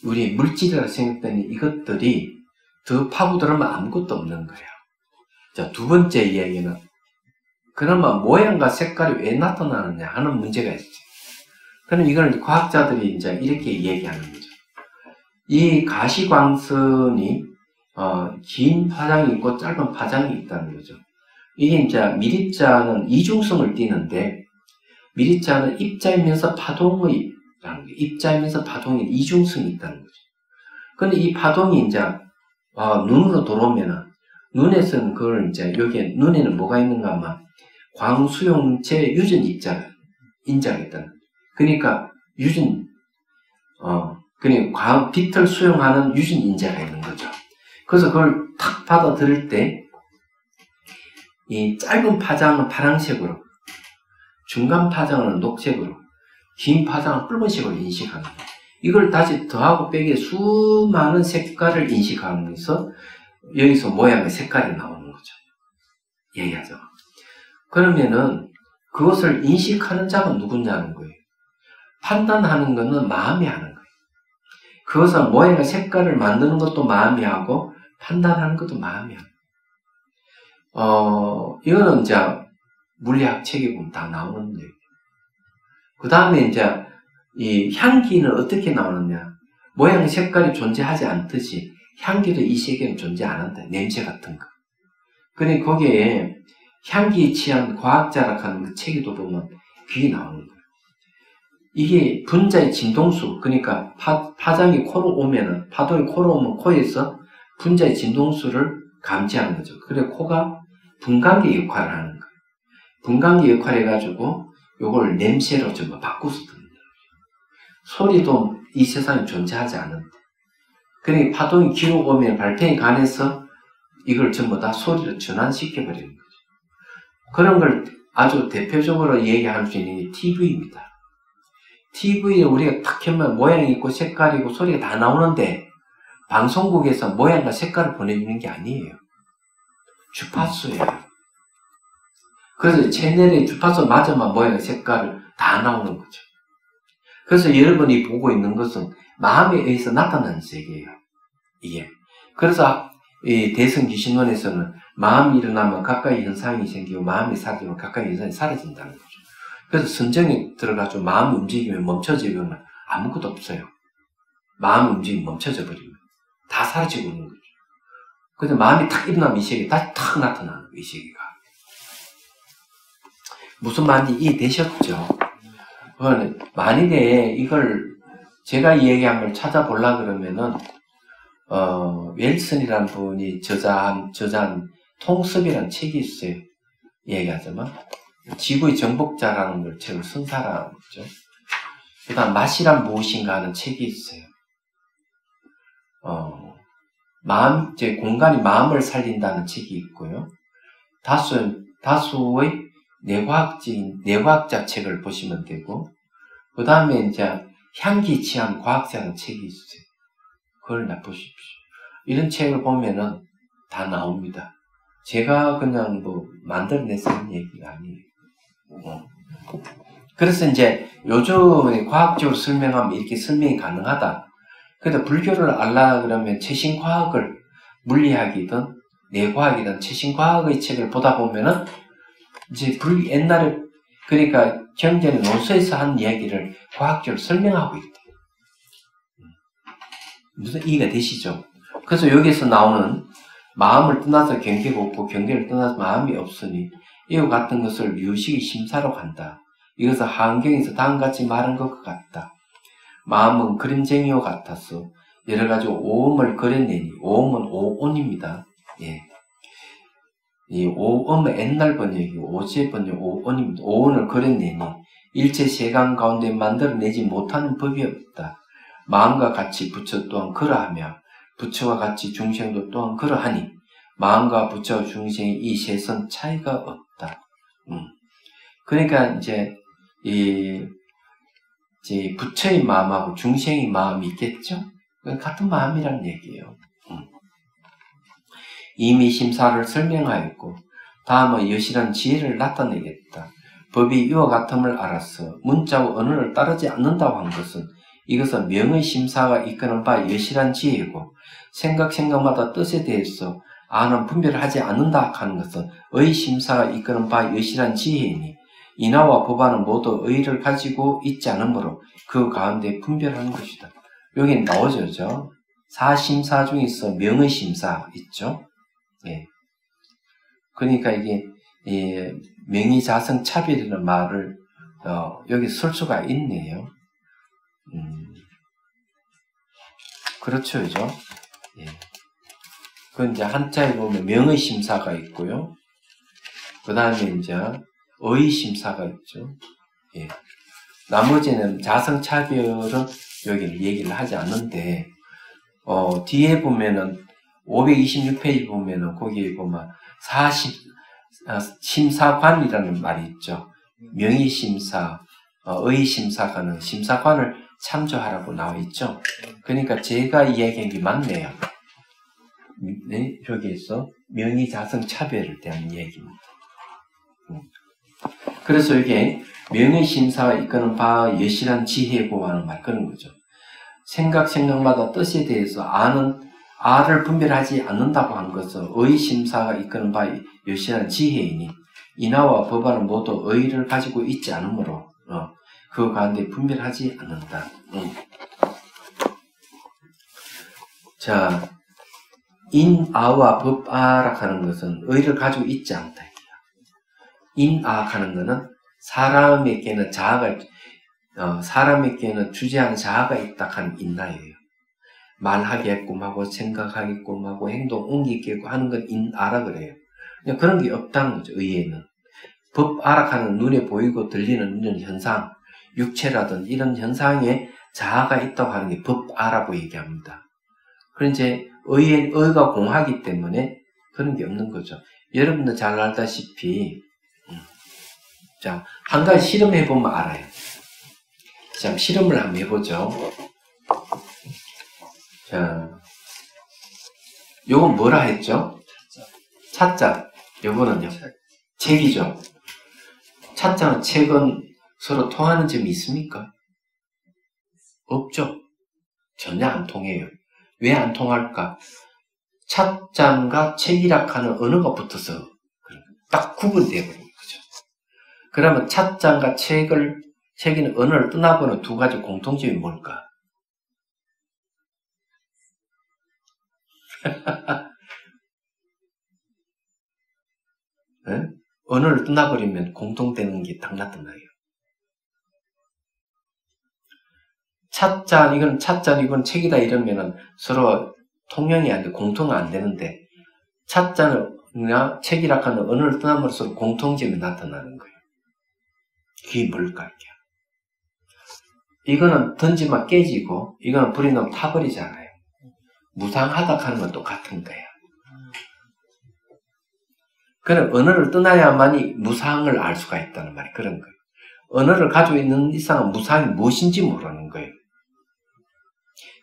우리 물질이라고 생각되는 이것들이 더 파고들으면 아무것도 없는 거예요. 자, 두 번째 이야기는 그러면 모양과 색깔이 왜 나타나느냐 하는 문제가 있죠. 그럼 이걸 과학자들이 이제 이렇게 얘기하는 거죠. 이 가시광선이 긴 파장이 있고 짧은 파장이 있다는 거죠. 이게 이제 미립자는 이중성을 띠는데 미립자는 입자이면서 파동의 입자이면서 파동의 이중성이 있다는 거죠. 근데 이 파동이 이제 눈으로 들어오면은 눈에서는 그걸 이제 여기에 눈에는 뭐가 있는가 하면 광수용체 유전 인자가 있다는 거죠. 그러니까 그러니까 빛을 수용하는 유전 인자가 있는 거죠. 그래서 그걸 탁 받아들일 때 이 짧은 파장은 파란색으로, 중간 파장은 녹색으로, 긴 파장은 붉은색으로 인식하는 거예요. 이걸 다시 더하고 빼기 수많은 색깔을 인식하면서 여기서 모양의 색깔이 나오는 거죠. 얘기하죠. 그러면은 그것을 인식하는 자가 누구냐는 거예요. 판단하는 것은 마음이 하는 거예요. 그것을 모양의 색깔을 만드는 것도 마음이 하고 판단하는 것도 마음이 하는 거예요. 이거는 이제 물리학 책에 보면 다 나오는 얘기예요. 그 다음에 이제 이 향기는 어떻게 나오느냐. 모양 색깔이 존재하지 않듯이 향기도 이 세계는 존재 안 한다. 냄새 같은 거. 그러니 거기에 향기에 취한 과학자라고 하는 그 책에도 보면 그게 나오는 거예요. 이게 분자의 진동수, 그러니까 파장이 코로 오면은, 파동이 코로 오면 코에서 분자의 진동수를 감지하는 거죠. 그래서 코가 분광기 역할을 하는 거예요. 분광기 역할을 해가지고 요걸 냄새로 전부 바꿔서 듣는다. 소리도 이 세상에 존재하지 않는다. 그러니까 파동이 길어 오면 발팽이 간에서 이걸 전부 다 소리로 전환시켜버리는 거죠. 그런 걸 아주 대표적으로 얘기할 수 있는 게 TV입니다. TV에 우리가 탁 켜면 모양이 있고 색깔이 있고 소리가 다 나오는데 방송국에서 모양과 색깔을 보내주는 게 아니에요. 주파수예요. 그래서 채널에 주파수 맞으면 모양과 색깔을 다 나오는 거죠. 그래서 여러분이 보고 있는 것은 마음에 의해서 나타나는 세계예요. 이게. 그래서 이 대성귀신론에서는 마음이 일어나면 가까이 현상이 생기고 마음이 사라지면 가까이 현상이 사라진다는 거죠. 그래서 선정에 들어가서 마음이 움직이면 멈춰지면 아무것도 없어요. 마음이 움직이면 멈춰져 버리면 다 사라지고 있는 거죠. 그래서 마음이 탁 일어나면 이 세계가 다시 탁 나타나는 거예요. 이 세계가. 무슨 말인지 이해되셨죠? 만일에 이걸 제가 이 얘기한 걸 찾아보려고 그러면은 웰슨이라는 분이 저자한 통섭이라는 책이 있어요. 얘기하자면 지구의 정복자라는 걸 책을 쓴 사람이죠. 그 다음 맛이란 무엇인가 하는 책이 있어요. 공간이 마음을 살린다는 책이 있고요. 다수의 내과학자 책을 보시면 되고, 그 다음에 이제 향기 취한 과학자라는 책이 있어요. 그걸 보십시오. 이런 책을 보면은 다 나옵니다. 제가 그냥 만들어내서 하는 얘기가 아니에요. 그래서 이제 요즘 과학적으로 설명하면 이렇게 설명이 가능하다. 그래도 불교를 알라 그러면 최신과학을 물리학이든 내과학이든 최신과학의 책을 보다 보면은 이제 옛날에 그러니까 경전의 논서에서 한 이야기를 과학적으로 설명하고 있다. 무슨 이해가 되시죠? 그래서 여기서 나오는 마음을 떠나서 경계가 없고 경계를 떠나서 마음이 없으니 이와 같은 것을 유식의 심사로 간다. 이것은 한경에서 다음같이 말한 것 같다. 마음은 그림쟁이와 같아서 여러 가지 오음을 그려내니 오음은 오온입니다. 예. 이 오음은 옛날 번역이고 오제 번역 오온입니다. 오온을 그려내니 일체 세간 가운데 만들어내지 못하는 법이 없다. 마음과 같이 부처 또한 그러하며 부처와 같이 중생도 또한 그러하니 마음과 부처 중생의 이 셋은 차이가 없다. 그러니까 이제 이제 부처의 마음하고 중생의 마음이 있겠죠? 같은 마음이라는 얘기예요. 이미 심사를 설명하였고 다음은 여실한 지혜를 나타내겠다. 법이 이와 같음을 알아서 문자와 언어를 따르지 않는다고 한 것은 이것은 명의 심사가 이끄는 바 여실한 지혜고 생각마다 뜻에 대해서 아는 분별을 하지 않는다 하는 것은 의 심사가 이끄는 바 여실한 지혜이니 인하와 법안은 모두 의를 가지고 있지 않으므로 그 가운데 분별하는 것이다. 여기 나오죠. 사심사 중에서 명의 심사 있죠. 예. 그러니까 이게 명의자성 차별이라는 말을 여기 쓸 수가 있네요. 그렇죠, 그죠? 예. 그 이제 한자에 보면 명의 심사가 있고요. 그 다음에 이제 의 심사가 있죠. 예. 나머지는 자성 차별은 여기를 얘기를 하지 않는데 뒤에 보면은 526페이지 보면은 거기에 보면 심사관이라는 말이 있죠. 명의 심사, 의 심사관은 심사관을 참조하라고 나와 있죠. 그러니까 제가 이야기한 게 맞네요. 네, 여기에서 명의 자성 차별에 대한 얘기입니다. 그래서 이게 명의 심사가 이끄는 바 여실한 지혜고 하는 말 그런 거죠. 생각마다 뜻에 대해서 아를 분별하지 않는다고 한 것은 의 심사가 이끄는 바 여실한 지혜이니 인하와 법안은 모두 의를 가지고 있지 않으므로 그 가운데 분별하지 않는다. 자, 인아와 법아라 하는 것은 의를 가지고 있지 않다. 인아 하는 것은 사람에게는 사람에게는 주재하는 자아가 있다 하는 인나예요. 말하게끔 하고 생각하게끔 하고 행동 옮기게끔 하는 건 인아라 그래요. 그런 게 없다는 거죠. 의에는. 법아라 하는 눈에 보이고 들리는 이런 현상, 육체라든 이런 현상에 자아가 있다고 하는 게 법아라고 얘기합니다. 그런 이제 의가 공하기 때문에 그런 게 없는 거죠. 여러분도 잘 알다시피 자, 한 가지 실험해보면 알아요. 자, 실험을 한번 해보죠. 자, 요건 뭐라 했죠? 차자. 요거는요? 책이죠. 차자는 책은 서로 통하는 점이 있습니까? 없죠. 전혀 안 통해요. 왜 안 통할까? 차자가 책이라 하는 언어가 붙어서 딱 구분되어 버린 거죠. 그러면 차자가 책이는 언어를 떠나보는 두 가지 공통점이 뭘까? 네? 언어를 떠나버리면 공통되는 게 딱 나타나요. 이건 책이다 이러면은 서로 통용이 안 돼, 공통은 안 되는데, 차자나 책이라 하는 언어를 떠남으로써 공통점이 나타나는 거예요. 그게 뭘까, 이게? 이거는 던지면 깨지고, 이거는 불이 나면 타버리잖아요. 무상하다 하는 건 똑같은 거예요. 그럼 언어를 떠나야만이 무상을 알 수가 있다는 말이 그런 거예요. 언어를 가지고 있는 이상은 무상이 무엇인지 모르는 거예요.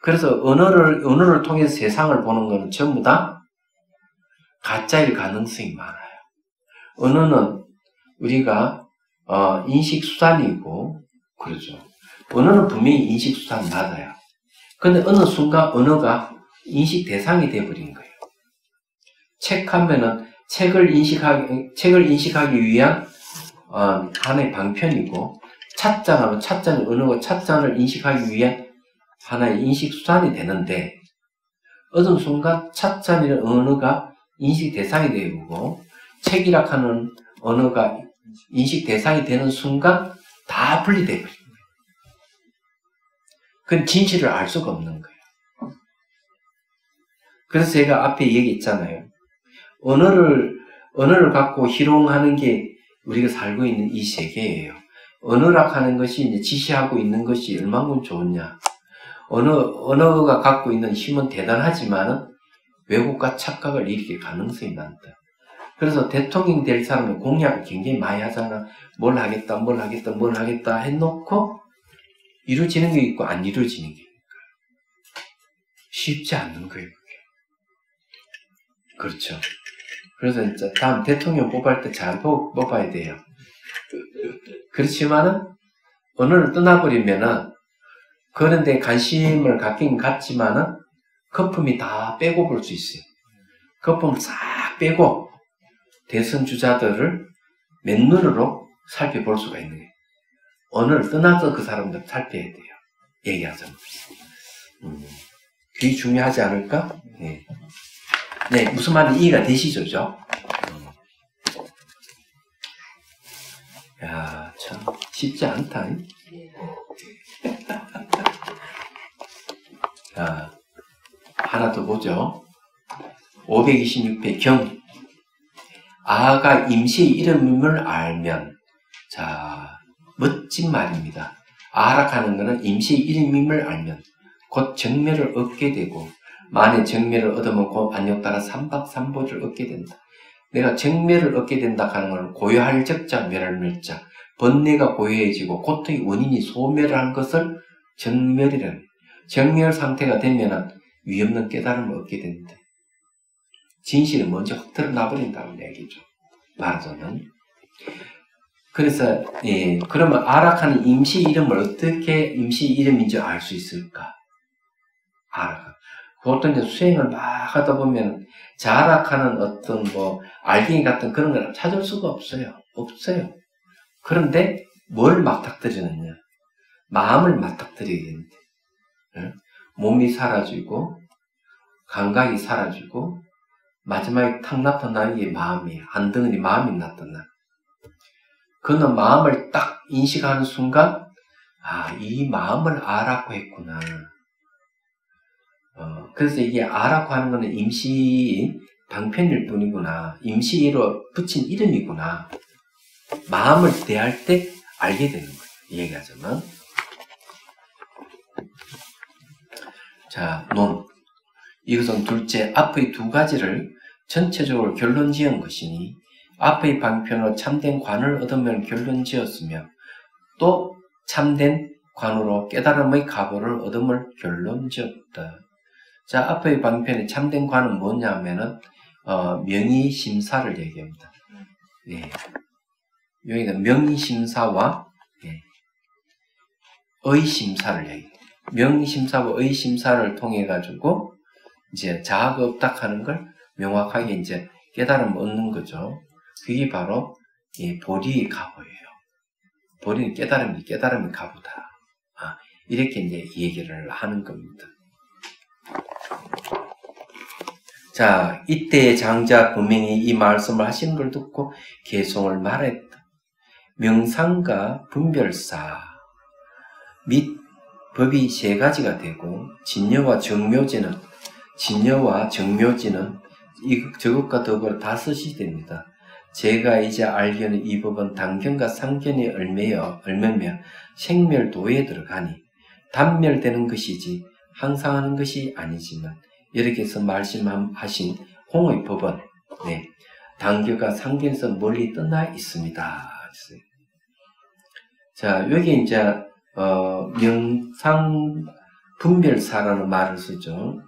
그래서 언어를 통해서 세상을 보는 것은 전부 다 가짜일 가능성이 많아요. 언어는 우리가 인식수단이고 그러죠. 언어는 분명히 인식수단 맞아요. 근데 어느 순간 언어가 인식 대상이 돼버린 거예요. 책 하면은 책을 인식하기 위한 하나의 방편이고, 차자하면 차자는 언어가 차자를 인식하기 위한 하나의 인식수단이 되는데, 어느 순간 차자라는 언어가 인식 대상이 되고, 책이라 하는 언어가 인식 대상이 되는 순간 다 분리되어버린 거예요. 그건 진실을 알 수가 없는 거예요. 그래서 제가 앞에 얘기했잖아요. 언어를 갖고 희롱하는 게 우리가 살고 있는 이 세계예요. 언어라 하는 것이 이제 지시하고 있는 것이 얼마나 좋냐. 언어가 갖고 있는 힘은 대단하지만은 왜곡과 착각을 일으킬 가능성이 많다. 그래서 대통령 될 사람은 공약을 굉장히 많이 하잖아. 뭘 하겠다 해놓고 이루어지는 게 있고 안 이루어지는 게 있고. 쉽지 않는 거예요, 그게. 그렇죠. 그래서 이제 다음 대통령 뽑을 때 잘 뽑아야 돼요. 그렇지만은 언어를 떠나버리면은 그런 데 관심을 갖긴 갖지만은 거품이 다 빼고 볼 수 있어요. 거품을 싹 빼고 대선 주자들을 맨눈으로 살펴볼 수가 있는 거예요. 언어를 떠나서 그 사람들 살펴야 돼요. 얘기하자면. 그게 중요하지 않을까? 네. 네, 무슨 말인지 이해가 되시죠? 야, 참 쉽지 않다. 자, 하나 더 보죠. 526회 경. 아가 임시의 이름임을 알면. 자, 멋진 말입니다. 아락하는 것은 임시의 이름임을 알면 곧 정멸을 얻게 되고, 만에 정멸을 얻으면 곧 안욕따라 삼박삼보를 얻게 된다. 내가 정멸을 얻게 된다 하는 것은 고요할 적자, 멸할 멸자. 번뇌가 고요해지고 고통의 원인이 소멸을 한 것을 정멸이라는. 정멸 상태가 되면 위없는 깨달음을 얻게 된다. 진실은 먼저 확 드러나버린다는 얘기죠. 말하자면. 그래서 그러면 아락하는 임시 이름을 어떻게 임시 이름인 줄 알 수 있을까? 아락. 보통 이제 수행을 막 하다 보면 자락하는 어떤 알갱이 같은 그런 걸 찾을 수가 없어요. 없어요. 그런데 뭘 맞닥뜨리느냐? 마음을 맞닥뜨려야 되는데. 몸이 사라지고 감각이 사라지고 마지막에 탁 나타나는 게 마음이에요. 한 덩어리 마음이 나타나. 그는 마음을 딱 인식하는 순간, 아, 이 마음을 아라고 했구나. 그래서 이게 아라고 하는 것은 임시 방편일 뿐이구나. 임시로 붙인 이름이구나. 마음을 대할 때 알게 되는 거예요. 얘기하자면. 자, 논. 이것은 둘째, 앞의 두 가지를 전체적으로 결론 지은 것이니, 앞의 방편으로 참된 관을 얻으면 결론 지었으며, 또 참된 관으로 깨달음의 가보를 얻음을 결론 지었다. 자, 앞의 방편에 참된 관은 뭐냐면은, 명의심사를 얘기합니다. 예. 여기가 명의심사와, 의심사를 얘기해요. 명의심사와 의심사를 통해가지고, 이제 자아가 없다 하는 걸 명확하게 이제 깨달음 얻는 거죠. 그게 바로, 보리의 가보예요. 보리는 깨달음이 가보다. 이렇게 이제 얘기를 하는 겁니다. 자, 이때 장자 부명이 이 말씀을 하시는 걸 듣고 개송을 말했다. 명상과 분별사 및 법이 세 가지가 되고 진여와 정묘지는 저것과 더불어 다섯이 됩니다. 제가 이제 알기는 이 법은 단견과 상견이 얼매며 생멸도에 들어가니 단멸되는 것이지 항상 하는 것이 아니지만 여러께서 말씀하신 홍의 법은 단견과 상견에서 멀리 떠나 있습니다. 자, 여기 이제 명상 분별사라는 말을 쓰죠.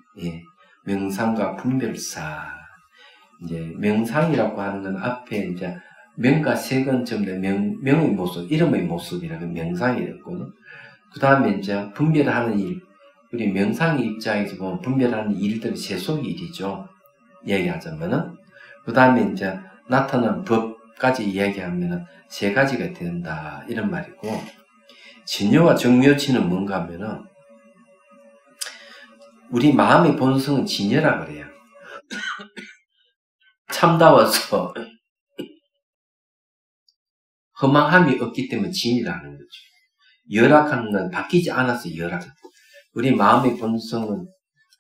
명상과 분별사. 이제 명상이라고 하는 건 앞에 이제 명과 색은 전부 명의 모습, 이름의 모습이라고 명상이 됐거든요. 그 다음에 이제 분별하는 일. 우리 명상의 입장에서 보면 분별하는 일들이 세속의 일이죠. 얘기하자면은. 그 다음에 이제 나타난 법까지 이야기하면은 세 가지가 된다. 이런 말이고. 진여와 정묘치는 뭔가 하면은 우리 마음의 본성은 진여라 그래요. 참다워서 허망함이 없기 때문에 진이라는 거죠. 열악한 건 바뀌지 않아서 열악. 우리 마음의 본성은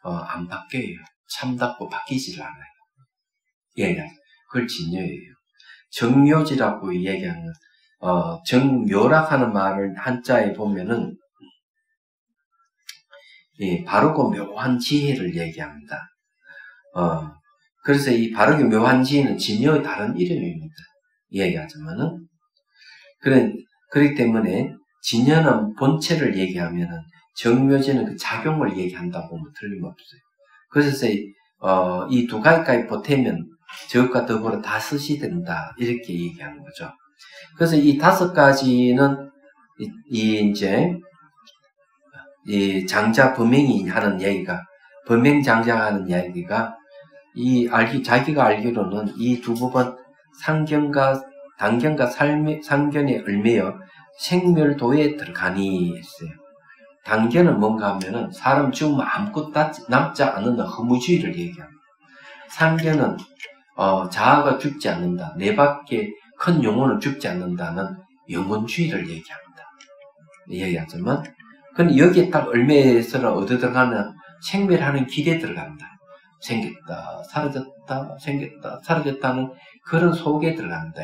안 바뀌어요. 참답고 바뀌지를 않아요. 그걸 진여예요. 정묘지라고 얘기하는 정묘락하는 말을 한자에 보면은 이 바르고 묘한 지혜를 얘기합니다. 그래서 이 바르고 묘한 지혜는 진여의 다른 이름입니다. 이야기하자면은. 그렇기 때문에 진여는 본체를 얘기하면은 정묘지는 그 작용을 얘기한다고 보면 틀림없어요. 그래서 이 두 가지까지 보태면 저것과 더불어 다섯이 된다. 이렇게 얘기하는 거죠. 그래서 이 다섯 가지는 이제 이 장자 범행이 하는 얘기가 범행장자가 하는 이야기가 자기가 알기로는 이 두 부분 단견과 상견에 얽매여 생멸도에 들어가니 했어요. 단견은 뭔가 하면은 사람 죽으면 아무것도 남지 않는 허무주의를 얘기합니다. 상견은 자아가 죽지 않는다. 내 밖에 큰 영혼은 죽지 않는다는 영혼주의를 얘기합니다. 얘기하자면 근데 여기에 딱 얽매여서 어디 들어가면 생멸하는 길에 들어간다. 생겼다, 사라졌다, 생겼다, 사라졌다는 그런 속에 들어간다.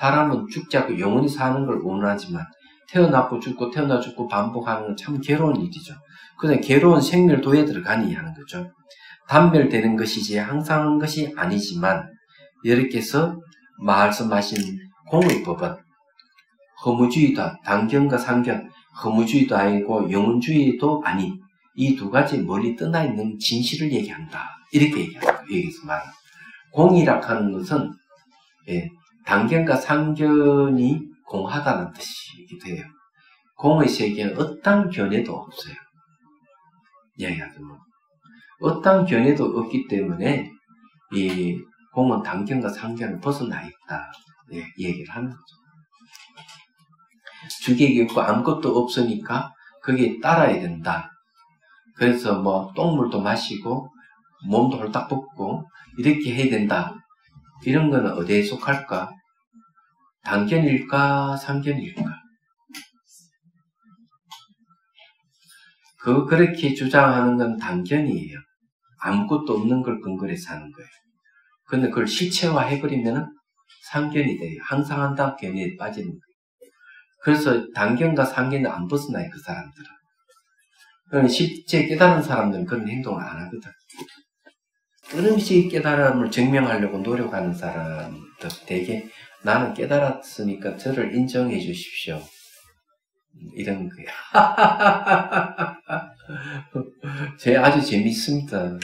사람은 죽지 않고 영원히 사는 걸 원하지만 태어나고 죽고 태어나 죽고 반복하는 건 참 괴로운 일이죠. 그래서 괴로운 생멸도에 들어가니 하는 거죠. 단멸되는 것이지 항상 하는 것이 아니지만 이렇게 해서 말씀하신 공의 법은 허무주의다. 단견과 상견, 허무주의도 아니고 영혼주의도 아닌 이 두 가지 멀리 떠나 있는 진실을 얘기한다. 이렇게 얘기합니다. 여기서 말은 공이라 하는 것은 단견과 상견이 공하다는 뜻이기도 해요. 공의 세계는 어떤 견해도 없어요. 이야기하자면 어떤 견해도 없기 때문에 이 공은 단견과 상견을 벗어나 있다. 얘기를 하는 거죠. 주객이 없고 아무것도 없으니까 거기에 따라야 된다. 그래서 뭐 똥물도 마시고 몸도 홀딱 붓고 이렇게 해야 된다. 이런 거는 어디에 속할까? 단견일까? 상견일까? 그렇게 주장하는 건 단견이에요. 아무것도 없는 걸 근거로 해서 하는 거예요. 그런데 그걸 실체화해버리면 상견이 돼요. 항상 한다는 견해에 빠지는 거예요. 그래서 단견과 상견은 안 벗어나요, 그 사람들은. 실제 깨달은 사람들은 그런 행동을 안 하거든. 끊임없이 깨달음을 증명하려고 노력하는 사람들 되게 나는 깨달았으니까 저를 인정해 주십시오. 이런 거야. 제 아주 재밌습니다.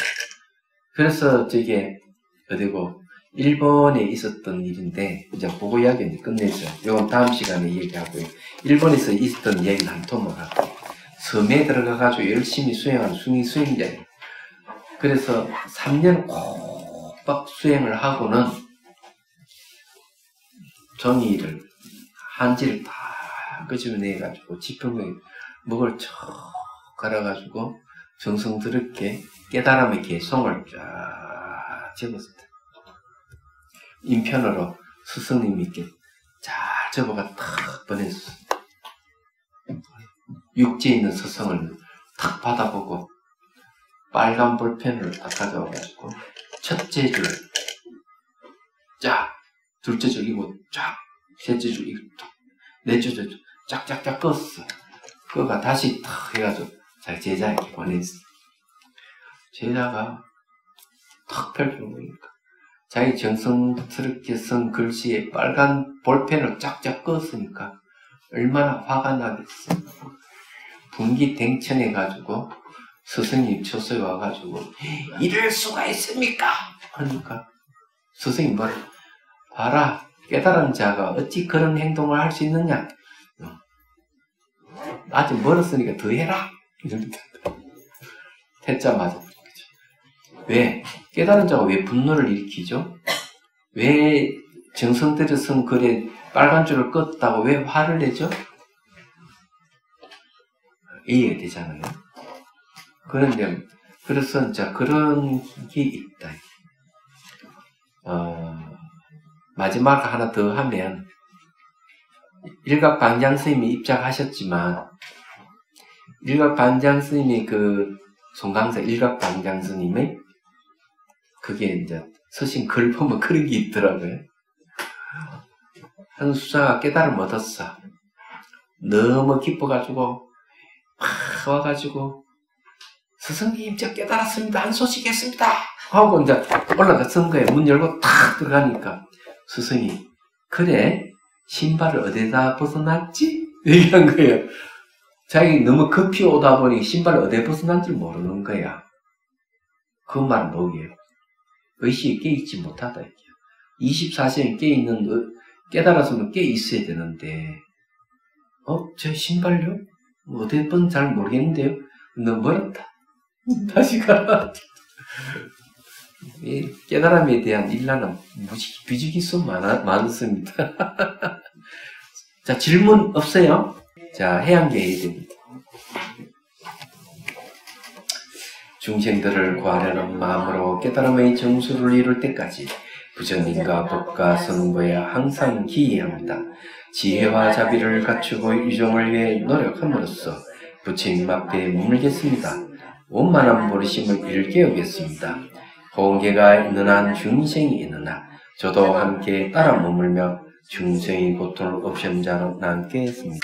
그래서 저게 어디고 일본에 있었던 일인데 이제 그거 이야기는 끝내죠. 이건 다음 시간에 얘기하고요. 일본에서 있었던 얘기를 한 통으로 하고 섬에 들어가가지고 열심히 수행한 수행자예요. 그래서 3년 꼬박 수행을 하고는 종이를 한지를 다 끄집어내가지고 지평에 먹을 척 갈아가지고 정성스럽게 깨달음의 개성을 쫙 적었습니다. 인편으로 스승님이 이렇게 잘 접어가 탁 보냈어. 육지에 있는 스승을 탁 받아보고 빨간 볼펜을 딱 가져와가지고 첫째 줄 쫙, 둘째 줄 이고 쫙, 셋째 줄 이고 쫙, 넷째 줄 쫙쫙쫙 껐어. 그거가 다시 탁 해가지고 자기 제자에게 보냈어. 제자가 탁 펼쳐보니까 자기 정성스럽게 쓴 글씨에 빨간 볼펜을 쫙쫙 껐으니까 얼마나 화가 나겠어. 분기댕천해가지고 스승님 처소에 와가지고 이럴 수가 있습니까? 하니까 스승님 뭐라 봐라 깨달은 자가 어찌 그런 행동을 할 수 있느냐? 아직 멀었으니까 더 해라. 이럽니다. 태자 맞아. 왜? 깨달은 자가 왜 분노를 일으키죠? 왜 정성 들여 쓴 글에 빨간 줄을 껐다고 왜 화를 내죠? 이해가 되잖아요. 그런데, 그래서 이제 그런 게 있다. 마지막 하나 더 하면, 일각반장 스님이 입장하셨지만, 일각반장 스님이 그 송강사 일각반장 스님의 그게 이제 서신 글 보면 그런 게 있더라고요. 한 수자가 깨달음 얻었어. 너무 기뻐가지고 막 와가지고 스승님, 저 깨달았습니다. 안 쏘시겠습니다. 하고 이제 올라갔던 거예요. 문 열고 탁 들어가니까 스승이, 그래? 신발을 어디다 벗어놨지? 얘기한 거예요. 자기 너무 급히 오다 보니 신발을 어디에 벗어난지 모르는 거야. 그 말은 뭐예요? 의식이 깨있지 못하다. 24시간 깨있는, 깨달았으면 깨있어야 되는데, 제 신발요? 어디에 벗는지 잘 모르겠는데요? 너무 멀었다. 다시 가라. 이 깨달음에 대한 일란은 비즈기수 많습니다. 자, 질문 없어요? 자, 해양계 해야 됩니다. 중생들을 구하려는 마음으로 깨달음의 정수를 이룰 때까지 부처님과 법과 성부에 항상 기이합니다. 지혜와 자비를 갖추고 유종을 위해 노력함으로써 부처님 앞에 머물겠습니다. 원만한 보리심을 일깨우겠습니다. 공개가 있는 한 중생이 있는 한 저도 함께 따라 머물며 중생의 고통을 없애는 자로 남게 했습니다.